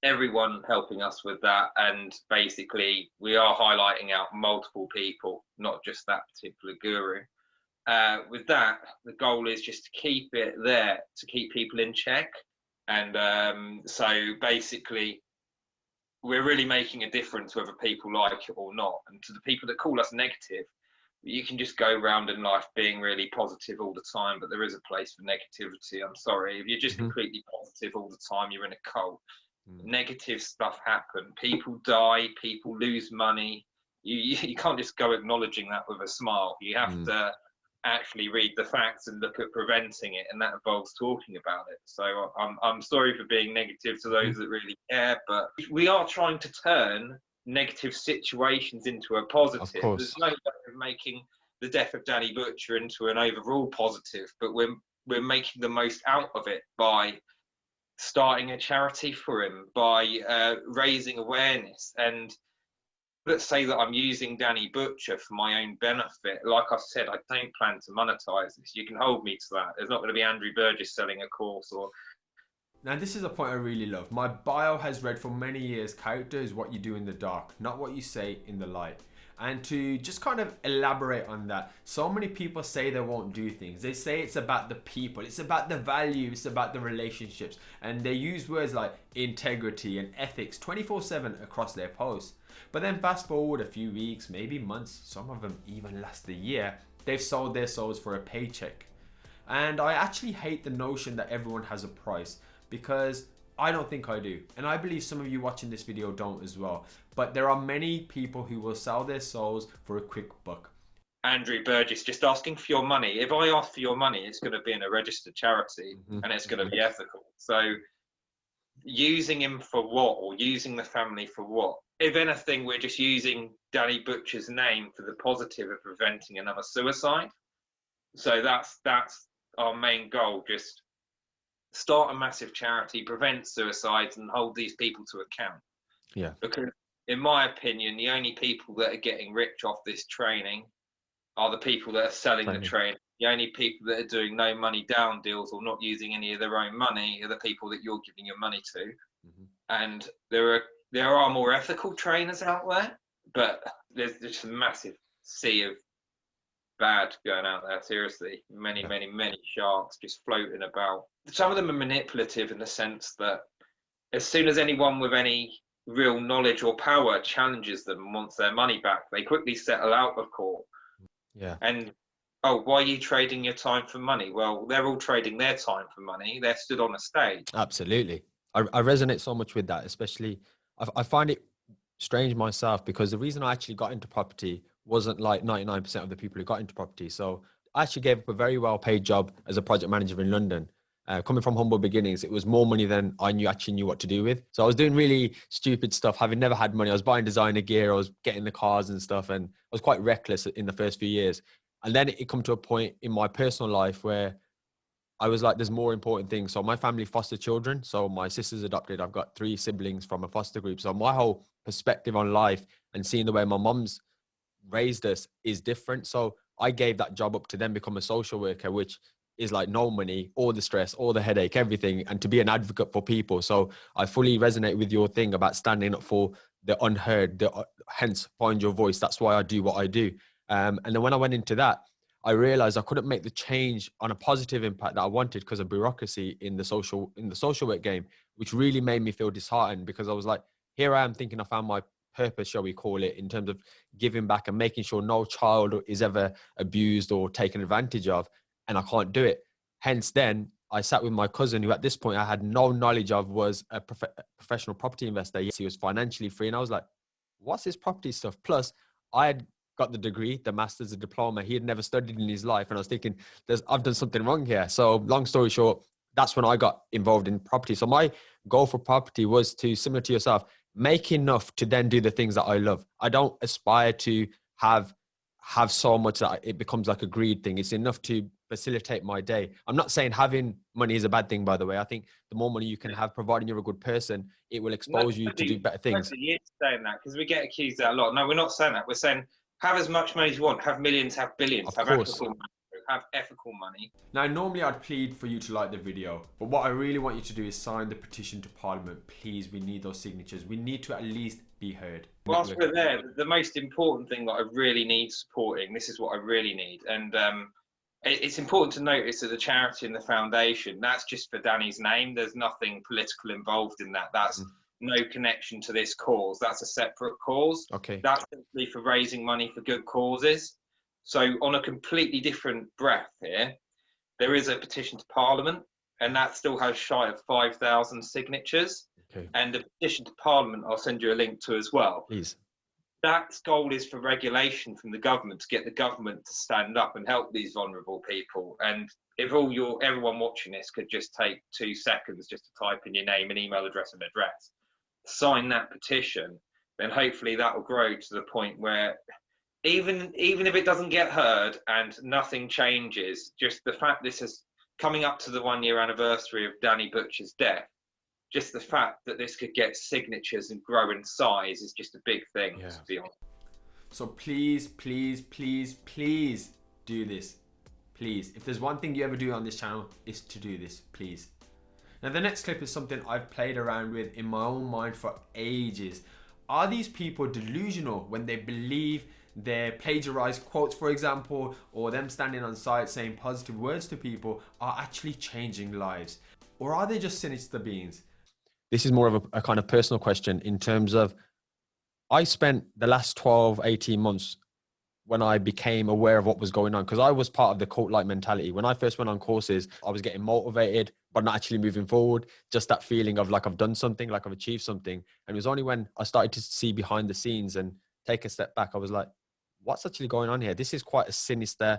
everyone helping us with that, and basically we are highlighting out multiple people, not just that particular guru. With that, the goal is just to keep it there, to keep people in check. And so basically, we're really making a difference whether people like it or not. And to the people that call us negative, you can just go around in life being really positive all the time, but there is a place for negativity. I'm sorry, if you're just completely positive all the time, you're in a cult. Negative stuff happen. People die, people lose money. You can't just go acknowledging that with a smile. You have to actually read the facts and look at preventing it, and that involves talking about it. So I'm sorry for being negative to those that really care, but we are trying to turn negative situations into a positive. There's no way of making the death of Danny Butcher into an overall positive, but we're making the most out of it by starting a charity for him, by raising awareness. And let's say that I'm using Danny Butcher for my own benefit. Like I said, I don't plan to monetize this. You can hold me to that. There's not going to be Andrew Burgess selling a course or... Now, this is a point I really love. My bio has read for many years, character is what you do in the dark, not what you say in the light. And to just kind of elaborate on that, so many people say they won't do things. They say it's about the people, it's about the value, it's about the relationships. And they use words like integrity and ethics 24/7 across their posts. But then fast forward a few weeks, maybe months, some of them even last a year, they've sold their souls for a paycheck. And I actually hate the notion that everyone has a price, because I don't think I do. And I believe some of you watching this video don't as well. But there are many people who will sell their souls for a quick buck. Andrew Burgess just asking for your money. If I ask for your money, it's going to be in a registered charity and it's going to be ethical. So using him for what, or using the family for what? If anything, we're just using Danny Butcher's name for the positive of preventing another suicide. So that's our main goal. Just start a massive charity, prevent suicides, and hold these people to account. Yeah. Because in my opinion, the only people that are getting rich off this training are the people that are selling the training. The only people that are doing no money down deals or not using any of their own money are the people that you're giving your money to. And there are more ethical trainers out there, but there's just a massive sea of bad going out there. Seriously, many sharks just floating about. Some of them are manipulative in the sense that as soon as anyone with any real knowledge or power challenges them and wants their money back, they quickly settle out of court. Yeah. And why are you trading your time for money? Well, they're all trading their time for money. They're stood on a stage. Absolutely. I resonate so much with that, especially I find it strange myself, because the reason I actually got into property wasn't like 99% of the people who got into property. So I actually gave up a very well paid job as a project manager in London. Coming from humble beginnings, it was more money than I actually knew what to do with. So I was doing really stupid stuff, having never had money. I was buying designer gear, I was getting the cars and stuff, and I was quite reckless in the first few years. And then it come to a point in my personal life where I was like, there's more important things. So my family foster children. So my sister's adopted. I've got 3 siblings from a foster group. So my whole perspective on life and seeing the way my mom's raised us is different. So I gave that job up to then become a social worker, which is like no money, all the stress, all the headache, everything, and to be an advocate for people. So I fully resonate with your thing about standing up for the unheard, hence find your voice. That's why I do what I do. And then when I went into that, I realized I couldn't make the change on a positive impact that I wanted because of bureaucracy in the social work game, which really made me feel disheartened, because I was like, here I am thinking I found my purpose, shall we call it, in terms of giving back and making sure no child is ever abused or taken advantage of, and I can't do it. Hence then I sat with my cousin, who at this point I had no knowledge of, was a professional property investor. Yes, he was financially free, and I was like, what's this property stuff? Plus I had got the degree, the master's, the diploma. He had never studied in his life, and I was thinking, I've done something wrong here. So long story short, that's when I got involved in property. So my goal for property was to, similar to yourself, make enough to then do the things that I love. I don't aspire to have so much that it becomes like a greed thing. It's enough to facilitate my day. I'm not saying having money is a bad thing, by the way. I think the more money you can have, providing you're a good person, it will expose you to do better things. You're saying that because we get accused of that a lot. No, we're not saying that. We're saying have as much money as you want, have millions, have billions, have ethical. have ethical money. Now, normally I'd plead for you to like the video, but what I really want you to do is sign the petition to Parliament. Please, we need those signatures. We need to at least be heard. Whilst we're there, the most important thing that I really need supporting, this is what I really need. And it's important to notice that the charity and the foundation, that's just for Danny's name. There's nothing political involved in that. That's no connection to this cause. That's a separate cause. Okay. That's simply for raising money for good causes. So on a completely different breath here, there is a petition to Parliament, and that still has shy of 5,000 signatures. Okay. And the petition to Parliament, I'll send you a link to as well. Please. That goal is for regulation from the government, to get the government to stand up and help these vulnerable people. And if everyone watching this could just take 2 seconds just to type in your name and email address and address, sign that petition, then hopefully that will grow to the point where even if it doesn't get heard and nothing changes, just the fact this is coming up to the 1-year anniversary of Danny Butcher's death, just the fact that this could get signatures and grow in size is just a big thing, to be honest. So please, please, please, please do this. Please. If there's one thing you ever do on this channel, is to do this, please. Now the next clip is something I've played around with in my own mind for ages. Are these people delusional when they believe their plagiarized quotes, for example, or them standing on site saying positive words to people are actually changing lives? Or are they just sinister beings? This is more of a kind of personal question in terms of, I spent the last 12, 18 months when I became aware of what was going on, because I was part of the cult-like mentality. When I first went on courses, I was getting motivated, but not actually moving forward. Just that feeling of like I've done something, like I've achieved something. And it was only when I started to see behind the scenes and take a step back, I was like, what's actually going on here? This is quite a sinister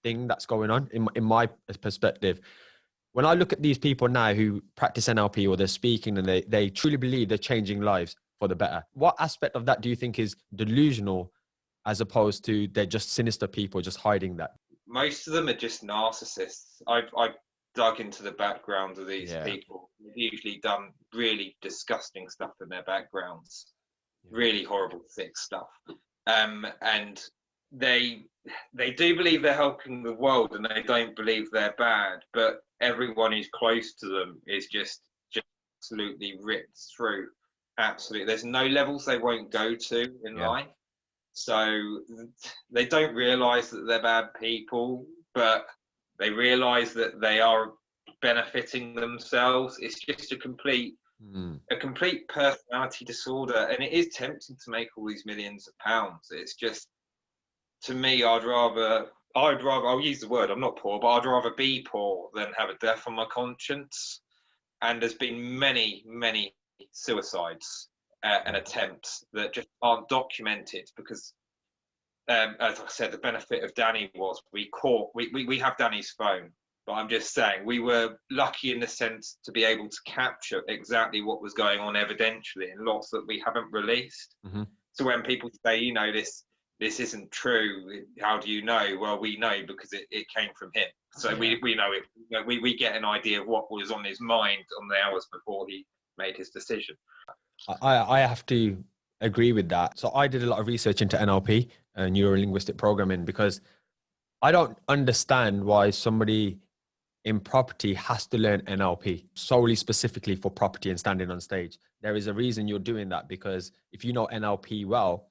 thing that's going on in my perspective. When I look at these people now who practice NLP or they're speaking and they truly believe they're changing lives for the better, what aspect of that do you think is delusional as opposed to they're just sinister people just hiding that? Most of them are just narcissists. I've dug into the background of these people. They've usually done really disgusting stuff in their backgrounds, really horrible, sick stuff. And they do believe they're helping the world, and they don't believe they're bad, but everyone who's close to them is just absolutely ripped through. Absolutely. There's no levels they won't go to in life. So they don't realize that they're bad people, but they realize that they are benefiting themselves. It's just a complete personality disorder, and it is tempting to make all these millions of pounds. It's just, to me, I'd rather, I'll use the word, I'm not poor, but I'd rather be poor than have a death on my conscience. And there's been many, many suicides and attempts that just aren't documented because, as I said, the benefit of Danny was we have Danny's phone, but I'm just saying we were lucky in the sense to be able to capture exactly what was going on evidentially and lots that we haven't released. So when people say, you know, this isn't true, how do you know? Well, we know because it came from him. So we know it. You know, we get an idea of what was on his mind on the hours before he made his decision. I have to agree with that. So I did a lot of research into NLP, neuro-linguistic programming, because I don't understand why somebody in property has to learn NLP solely specifically for property and standing on stage. There is a reason you're doing that, because if you know NLP well,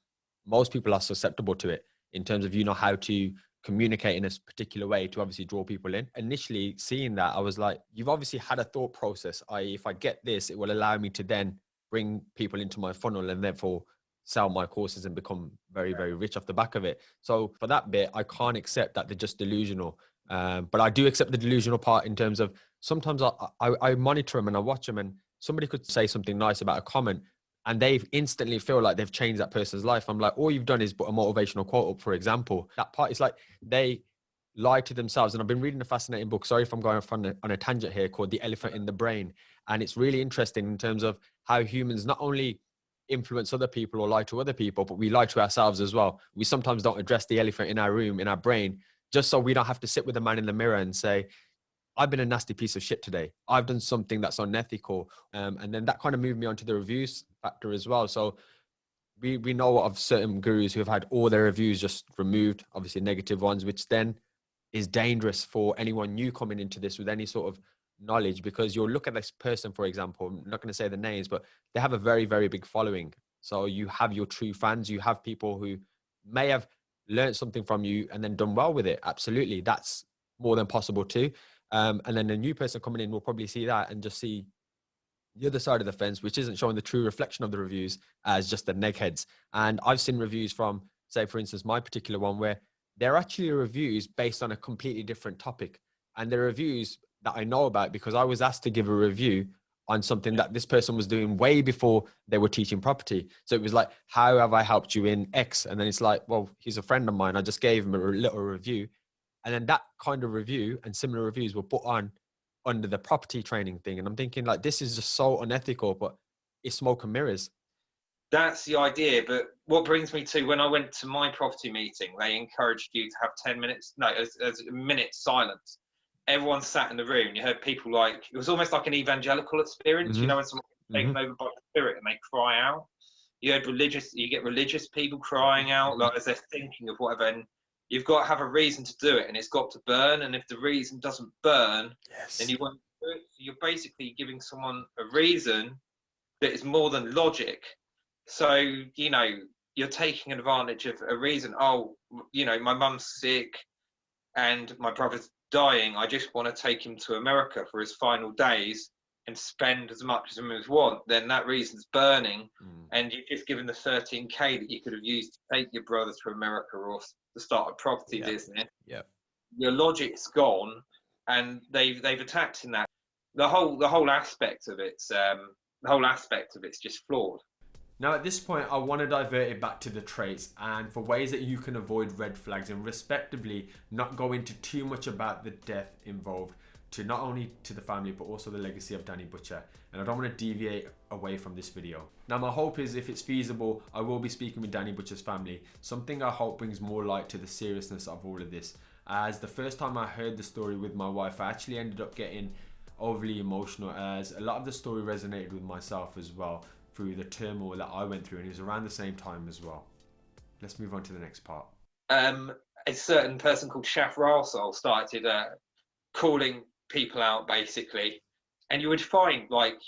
most people are susceptible to it in terms of, you know, how to communicate in a particular way to obviously draw people in. Initially seeing that, I was like, you've obviously had a thought process. If I get this, it will allow me to then bring people into my funnel and therefore sell my courses and become very, very rich off the back of it. So for that bit, I can't accept that they're just delusional. But I do accept the delusional part in terms of sometimes I monitor them and I watch them, and somebody could say something nice about a comment and they instantly feel like they've changed that person's life. I'm like, all you've done is put a motivational quote up, for example. That part is like they lie to themselves. And I've been reading a fascinating book, sorry if I'm going on a tangent here, called The Elephant in the Brain. And it's really interesting in terms of how humans not only influence other people or lie to other people, but we lie to ourselves as well. We sometimes don't address the elephant in our room, in our brain, just so we don't have to sit with the man in the mirror and say, I've been a nasty piece of shit today. I've done something that's unethical. And then that kind of moved me onto the reviews factor as well. So we know of certain gurus who have had all their reviews just removed, obviously negative ones, which then is dangerous for anyone new coming into this with any sort of knowledge, because you'll look at this person, for example, I'm not going to say the names, but they have a very, very big following. So you have your true fans, you have people who may have learned something from you and then done well with it. Absolutely. That's more than possible too. And then a new person coming in will probably see that and just see the other side of the fence, which isn't showing the true reflection of the reviews as just the neckheads. And I've seen reviews from, say, for instance, my particular one, where they're actually reviews based on a completely different topic. And they're reviews that I know about because I was asked to give a review on something that this person was doing way before they were teaching property. So it was like, how have I helped you in X? And then it's like, well, he's a friend of mine. I just gave him a little review. And then that kind of review and similar reviews were put on under the property training thing. And I'm thinking, like, this is just so unethical, but it's smoke and mirrors. That's the idea. But what brings me to when I went to my property meeting, they encouraged you to have 10 minutes, no, as a minute silence. Everyone sat in the room. You heard people like, it was almost like an evangelical experience, you know, when someone's taken over by the spirit and they cry out. You get religious people crying out, like as they're thinking of whatever. And you've got to have a reason to do it, and it's got to burn. And if the reason doesn't burn, then you won't do it. So you're basically giving someone a reason that is more than logic. So, you know, you're taking advantage of a reason. Oh, you know, my mum's sick and my brother's dying. I just want to take him to America for his final days and spend as much as he want. Then that reason's burning, and you've just given the 13K that you could have used to take your brother to America or to start a property business. Your logic's gone, and they've attacked in that. The whole aspect of it's just flawed. Now at this point, I want to divert it back to the traits and for ways that you can avoid red flags, and respectively not go into too much about the death involved to not only to the family but also the legacy of Danny Butcher. And I don't want to deviate away from this video. Now my hope is, if it's feasible, I will be speaking with Danny Butcher's family, something I hope brings more light to the seriousness of all of this. As the first time I heard the story with my wife, I actually ended up getting overly emotional, as a lot of the story resonated with myself as well, through the turmoil that I went through, and it was around the same time as well. Let's move on to the next part. A certain person called Shaf Rarsol started calling people out, basically, and you would find, like,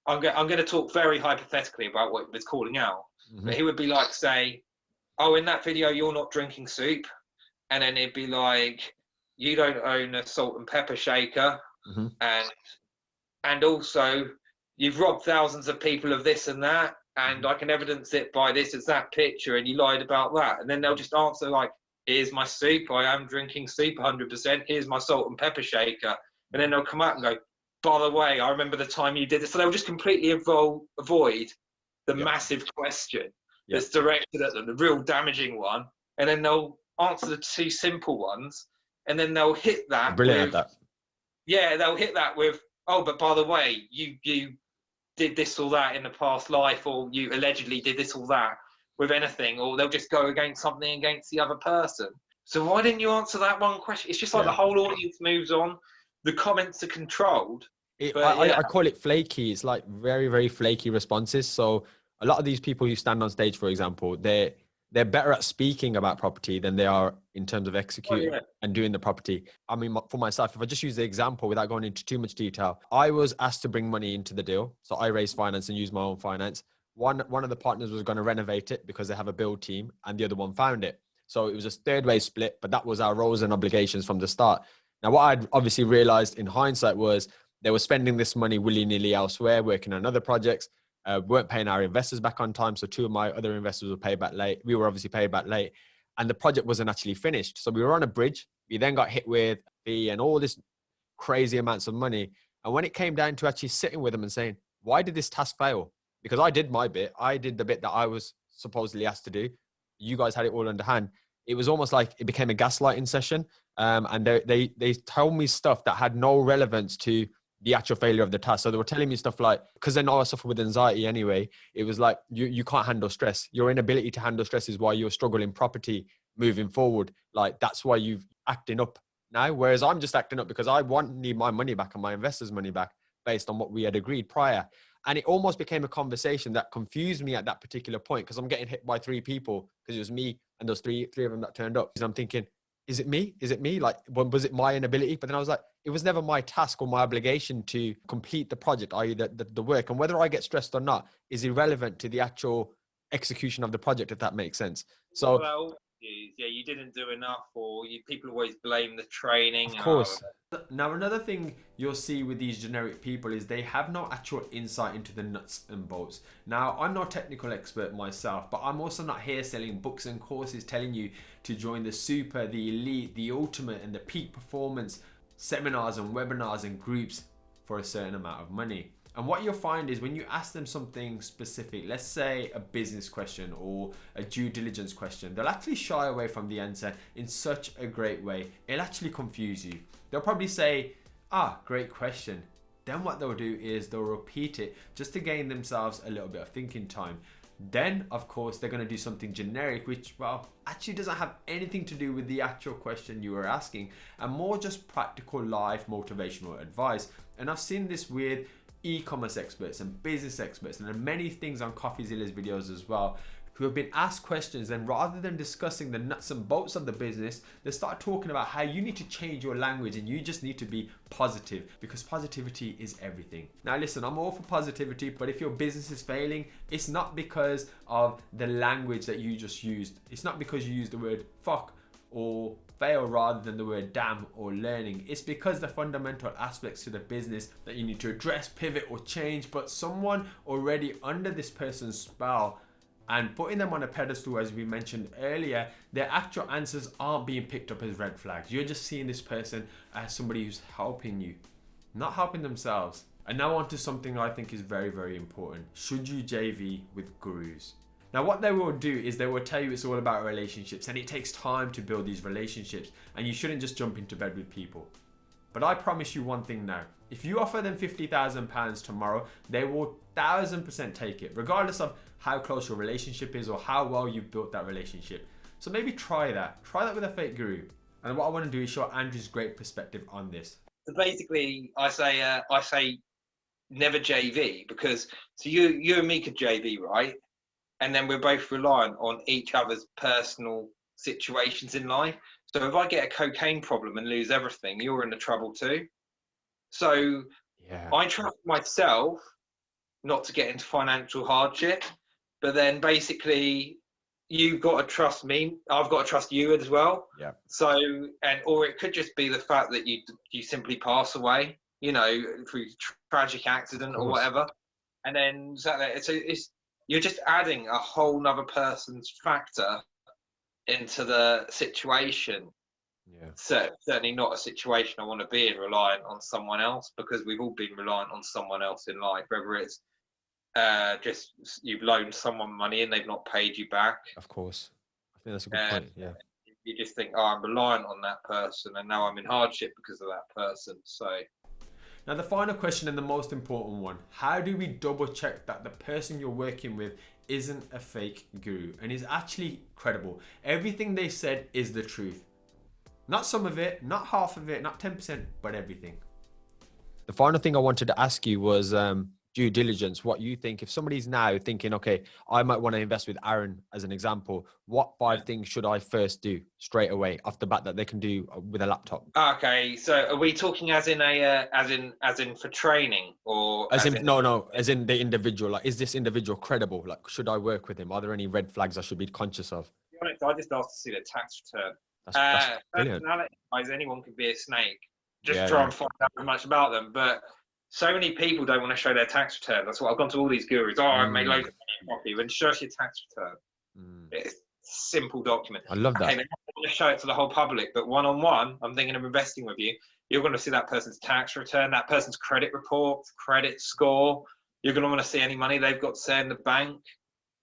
I'm going to talk very hypothetically about what he was calling out, but he would be like, say, oh, in that video you're not drinking soup, and then it'd be like, you don't own a salt and pepper shaker, and also you've robbed thousands of people of this and that, and I can evidence it by this, it's that picture, and you lied about that. And then they'll just answer like, here's my soup, I am drinking soup 100%, here's my salt and pepper shaker. And then they'll come out and go, by the way, I remember the time you did this. So they'll just completely avoid the massive question that's directed at them, the real damaging one. And then they'll answer the two simple ones, and then they'll hit that. Brilliant at that. Yeah, they'll hit that with, oh, but by the way, you did this or that in the past life, or you allegedly did this or that with anything, or they'll just go against something against the other person. So why didn't you answer that one question? It's just like the whole audience moves on. The comments are controlled. I call it flaky. It's like very, very flaky responses. So a lot of these people who stand on stage, for example, they're better at speaking about property than they are in terms of executing and doing the property. I mean, for myself, if I just use the example without going into too much detail, I was asked to bring money into the deal. So I raised finance and used my own finance. One of the partners was going to renovate it because they have a build team, and the other one found it. So it was a third way split, but that was our roles and obligations from the start. Now, what I'd obviously realized in hindsight was they were spending this money willy-nilly elsewhere, working on other projects, weren't paying our investors back on time. So two of my other investors were paid back late. We were obviously paid back late, and the project wasn't actually finished. So we were on a bridge. We then got hit with a fee and all this crazy amounts of money. And when it came down to actually sitting with them and saying, why did this task fail? Because I did my bit. I did the bit that I was supposedly asked to do. You guys had it all under hand. It was almost like it became a gaslighting session. And they told me stuff that had no relevance to the actual failure of the task. So they were telling me stuff like, because they know I suffer with anxiety anyway, it was like, you can't handle stress. Your inability to handle stress is why you're struggling property moving forward. Like, that's why you're acting up now. Whereas I'm just acting up because I need my money back and my investors' money back based on what we had agreed prior. And it almost became a conversation that confused me at that particular point, because I'm getting hit by three people because it was me and those three of them that turned up. And I'm thinking, is it me? Is it me? Like, was it my inability? But then I was like, it was never my task or my obligation to complete the project, i.e. the work. And whether I get stressed or not is irrelevant to the actual execution of the project, if that makes sense. So, well, yeah, you didn't do enough, or people always blame the training. of course. Now, another thing you'll see with these generic people is they have no actual insight into the nuts and bolts. Now, I'm no technical expert myself, but I'm also not here selling books and courses telling you to join the super, the elite, the ultimate, and the peak performance seminars and webinars and groups for a certain amount of money. And what you'll find is when you ask them something specific, let's say a business question or a due diligence question, they'll actually shy away from the answer in such a great way. It'll actually confuse you. They'll probably say, great question. Then what they'll do is they'll repeat it just to gain themselves a little bit of thinking time. Then, of course, they're going to do something generic, which, well, actually doesn't have anything to do with the actual question you were asking, and more just practical life motivational advice. And I've seen this with e-commerce experts and business experts and many things on CoffeeZilla's videos as well, who have been asked questions, and rather than discussing the nuts and bolts of the business, they start talking about how you need to change your language and you just need to be positive, because positivity is everything. Now listen, I'm all for positivity, but if your business is failing, it's not because of the language that you just used. It's not because you used the word fuck or fail rather than the word damn or learning. It's because the fundamental aspects to the business that you need to address, pivot or change, but someone already under this person's spell and putting them on a pedestal, as we mentioned earlier, their actual answers aren't being picked up as red flags. You're just seeing this person as somebody who's helping you, not helping themselves. And now on to something I think is very, very important. Should you JV with gurus? Now what they will do is they will tell you it's all about relationships, and it takes time to build these relationships, and you shouldn't just jump into bed with people. But I promise you one thing now, if you offer them £50,000 tomorrow, they will 1000% take it, regardless of how close your relationship is or how well you've built that relationship. So maybe try that with a fake guru. And what I want to do is show Andrew's great perspective on this. So basically, I say never JV, because so you and me could JV, right? And then we're both reliant on each other's personal situations in life. So if I get a cocaine problem and lose everything, you're in the trouble too. So yeah. I trust myself not to get into financial hardship, but then basically you've got to trust me. I've got to trust you as well. Yeah. So, or it could just be the fact that you simply pass away, through tragic accident or whatever. And then so it's you're just adding a whole nother person's factor into the situation. Yeah. So certainly not a situation I want to be in, reliant on someone else, because we've all been reliant on someone else in life, whether it's just you've loaned someone money and they've not paid you back. Of course. I think that's a good point. Yeah. You just think, I'm reliant on that person and now I'm in hardship because of that person. So now the final question and the most important one, how do we double check that the person you're working with isn't a fake guru and is actually credible? Everything they said is the truth. Not some of it, not half of it, not 10%, but everything. The final thing I wanted to ask you was due diligence. What you think, if somebody's now thinking, okay, I might want to invest with Aaron as an example, what 5 things should I first do straight away off the bat that they can do with a laptop? Okay, so are we talking as in for training, or as in the individual? Like, is this individual credible? Like, should I work with him? Are there any red flags I should be conscious of? To be honest, I just asked to see the tax return. That's brilliant. Personality-wise, anyone could be a snake. Just try and find out as much about them, but so many people don't want to show their tax return. That's what I've gone to all these gurus. I've made loads of money off you, and show us your tax return. It's a simple document. I love that. Okay, they don't want to show it to the whole public, but one-on-one, I'm thinking of investing with you. You're going to see that person's tax return, that person's credit report, credit score. You're going to want to see any money they've got set in the bank.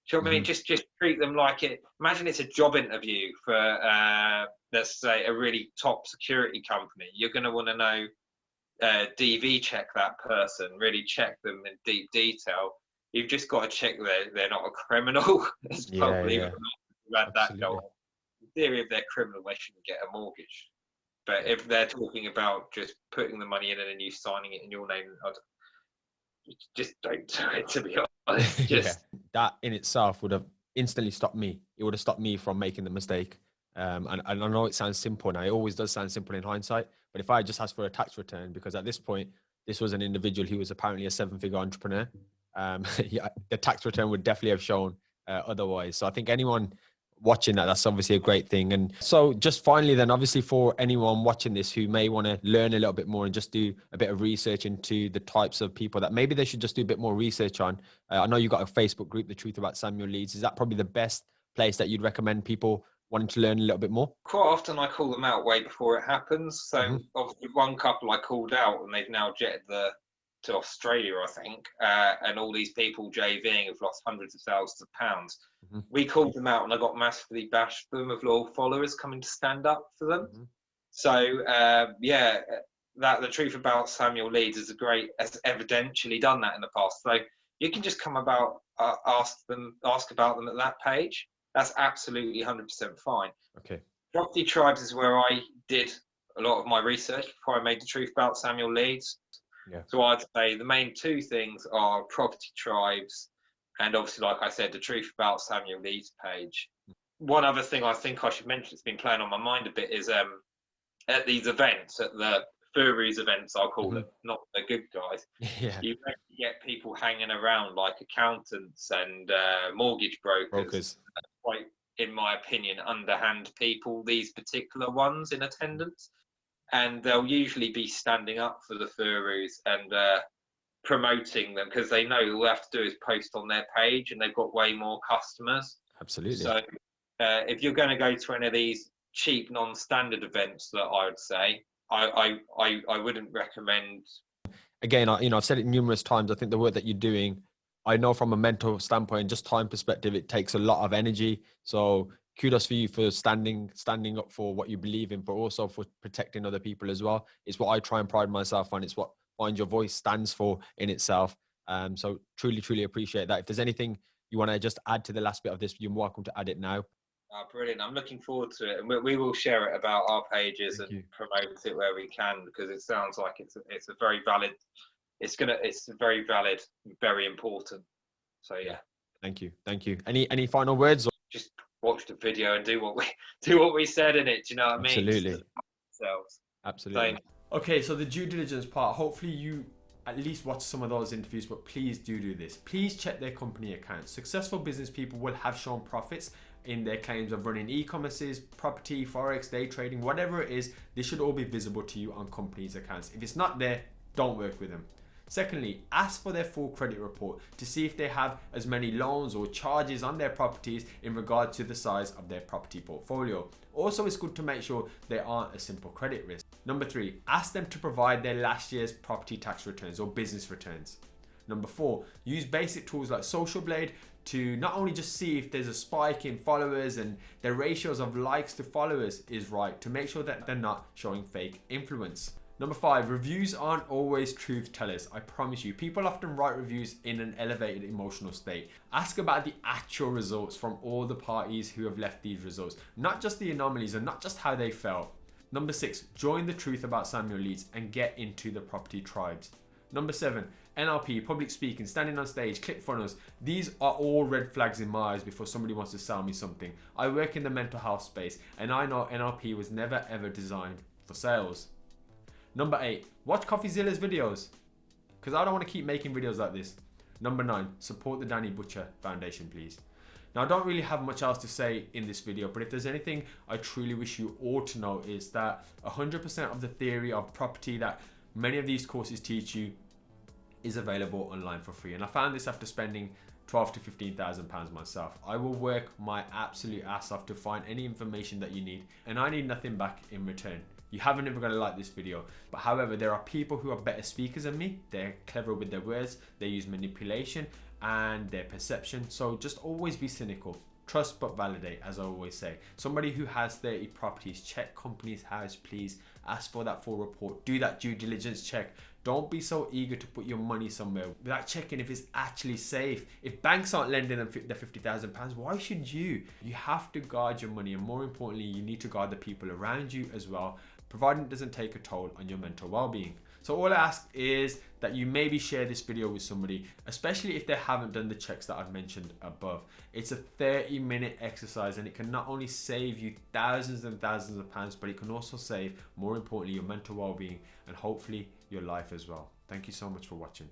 Do you know what I mean? Just treat them like it. Imagine it's a job interview for, let's say, a really top security company. You're going to want to know, DV check that person, really check them in deep detail. You've just got to check they're not a criminal. It's probably that go on. In theory, if they're criminal, they shouldn't get a mortgage. But if they're talking about just putting the money in and then you signing it in your name, just don't do it, to be honest. That in itself would have instantly stopped me. It would have stopped me from making the mistake. And I know it sounds simple, and it always does sound simple in hindsight, but if I just asked for a tax return, because at this point, this was an individual who was apparently a 7-figure entrepreneur, yeah, the tax return would definitely have shown otherwise. So I think anyone watching that's obviously a great thing. And so just finally then, obviously for anyone watching this who may want to learn a little bit more and just do a bit of research into the types of people that maybe they should just do a bit more research on. I know you've got a Facebook group, The Truth About Samuel Leeds. Is that probably the best place that you'd recommend people wanting to learn a little bit more? Quite often I call them out way before it happens. So obviously one couple I called out and they've now jetted to Australia, I think, and all these people JVing have lost hundreds of thousands of pounds. We called them out and I got massively bashed for them of loyal followers coming to stand up for them. So yeah, that The Truth About Samuel Leeds has evidentially done that in the past. So you can just come about, ask about them at that page. That's absolutely 100% fine. Okay. Property Tribes is where I did a lot of my research before I made The Truth About Samuel Leeds. Yeah. So I'd say the main two things are Property Tribes and obviously, like I said, The Truth About Samuel Leeds page. One other thing I think I should mention that's been playing on my mind a bit is at these events, at the furries events, I'll call them, not the good guys, you get people hanging around like accountants and mortgage brokers. Quite, in my opinion, underhand people, these particular ones in attendance. And they'll usually be standing up for the furries and promoting them because they know all they have to do is post on their page and they've got way more customers. Absolutely. So if you're going to go to any of these cheap non-standard events, that I would say, I wouldn't recommend. Again, I've said it numerous times. I think the work that you're doing, I know from a mental standpoint, just time perspective, it takes a lot of energy. So kudos for you for standing up for what you believe in, but also for protecting other people as well. It's what I try and pride myself on. It's what Find Your Voice stands for in itself. So truly appreciate that. If there's anything you want to just add to the last bit of this, you're welcome to add it now. Oh, brilliant. I'm looking forward to it. And we will share it about our pages and promote it where we can, because it sounds like it's a very valid, it's very valid, very important. So yeah. Thank you. Any final words? Just watch the video and do what we said in it. Do you know what I mean? Absolutely. Okay, so the due diligence part, hopefully you at least watch some of those interviews, but please do this. Please check their company accounts. Successful business people will have shown profits in their claims of running e-commerces, property, forex, day trading, whatever it is. This should all be visible to you on companies' accounts. If it's not there, don't work with them. Secondly, ask for their full credit report to see if they have as many loans or charges on their properties in regard to the size of their property portfolio. Also, it's good to make sure they aren't a simple credit risk. Number 3, ask them to provide their last year's property tax returns or business returns. Number 4, use basic tools like Social Blade to not only just see if there's a spike in followers and their ratios of likes to followers is right, to make sure that they're not showing fake influence. Number 5, reviews aren't always truth tellers. I promise you, people often write reviews in an elevated emotional state. Ask about the actual results from all the parties who have left these results, not just the anomalies and not just how they felt. Number 6, join the Truth About Samuel Leeds and get into the Property Tribes. Number 7, NLP, public speaking, standing on stage, ClickFunnels. These are all red flags in my eyes before somebody wants to sell me something. I work in the mental health space and I know NLP was never ever designed for sales. Number 8, watch CoffeeZilla's videos, because I don't want to keep making videos like this. Number 9, support the Danny Butcher Foundation, please. Now, I don't really have much else to say in this video, but if there's anything I truly wish you all to know is that 100% of the theory of property that many of these courses teach you is available online for free. And I found this after spending £12,000 to £15,000 myself. I will work my absolute ass off to find any information that you need, and I need nothing back in return. You haven't ever going to like this video, but however, there are people who are better speakers than me. They're clever with their words, they use manipulation and their perception. So just always be cynical. Trust but validate, as I always say. Somebody who has 30 properties, check company's house, please. Ask for that full report. Do that due diligence check. Don't be so eager to put your money somewhere without checking if it's actually safe. If banks aren't lending them their £50,000, why should you? You have to guard your money, and more importantly, you need to guard the people around you as well, providing it doesn't take a toll on your mental well-being. So all I ask is that you maybe share this video with somebody, especially if they haven't done the checks that I've mentioned above. It's a 30-minute exercise, and it can not only save you thousands and thousands of pounds, but it can also save, more importantly, your mental well-being and hopefully your life as well. Thank you so much for watching.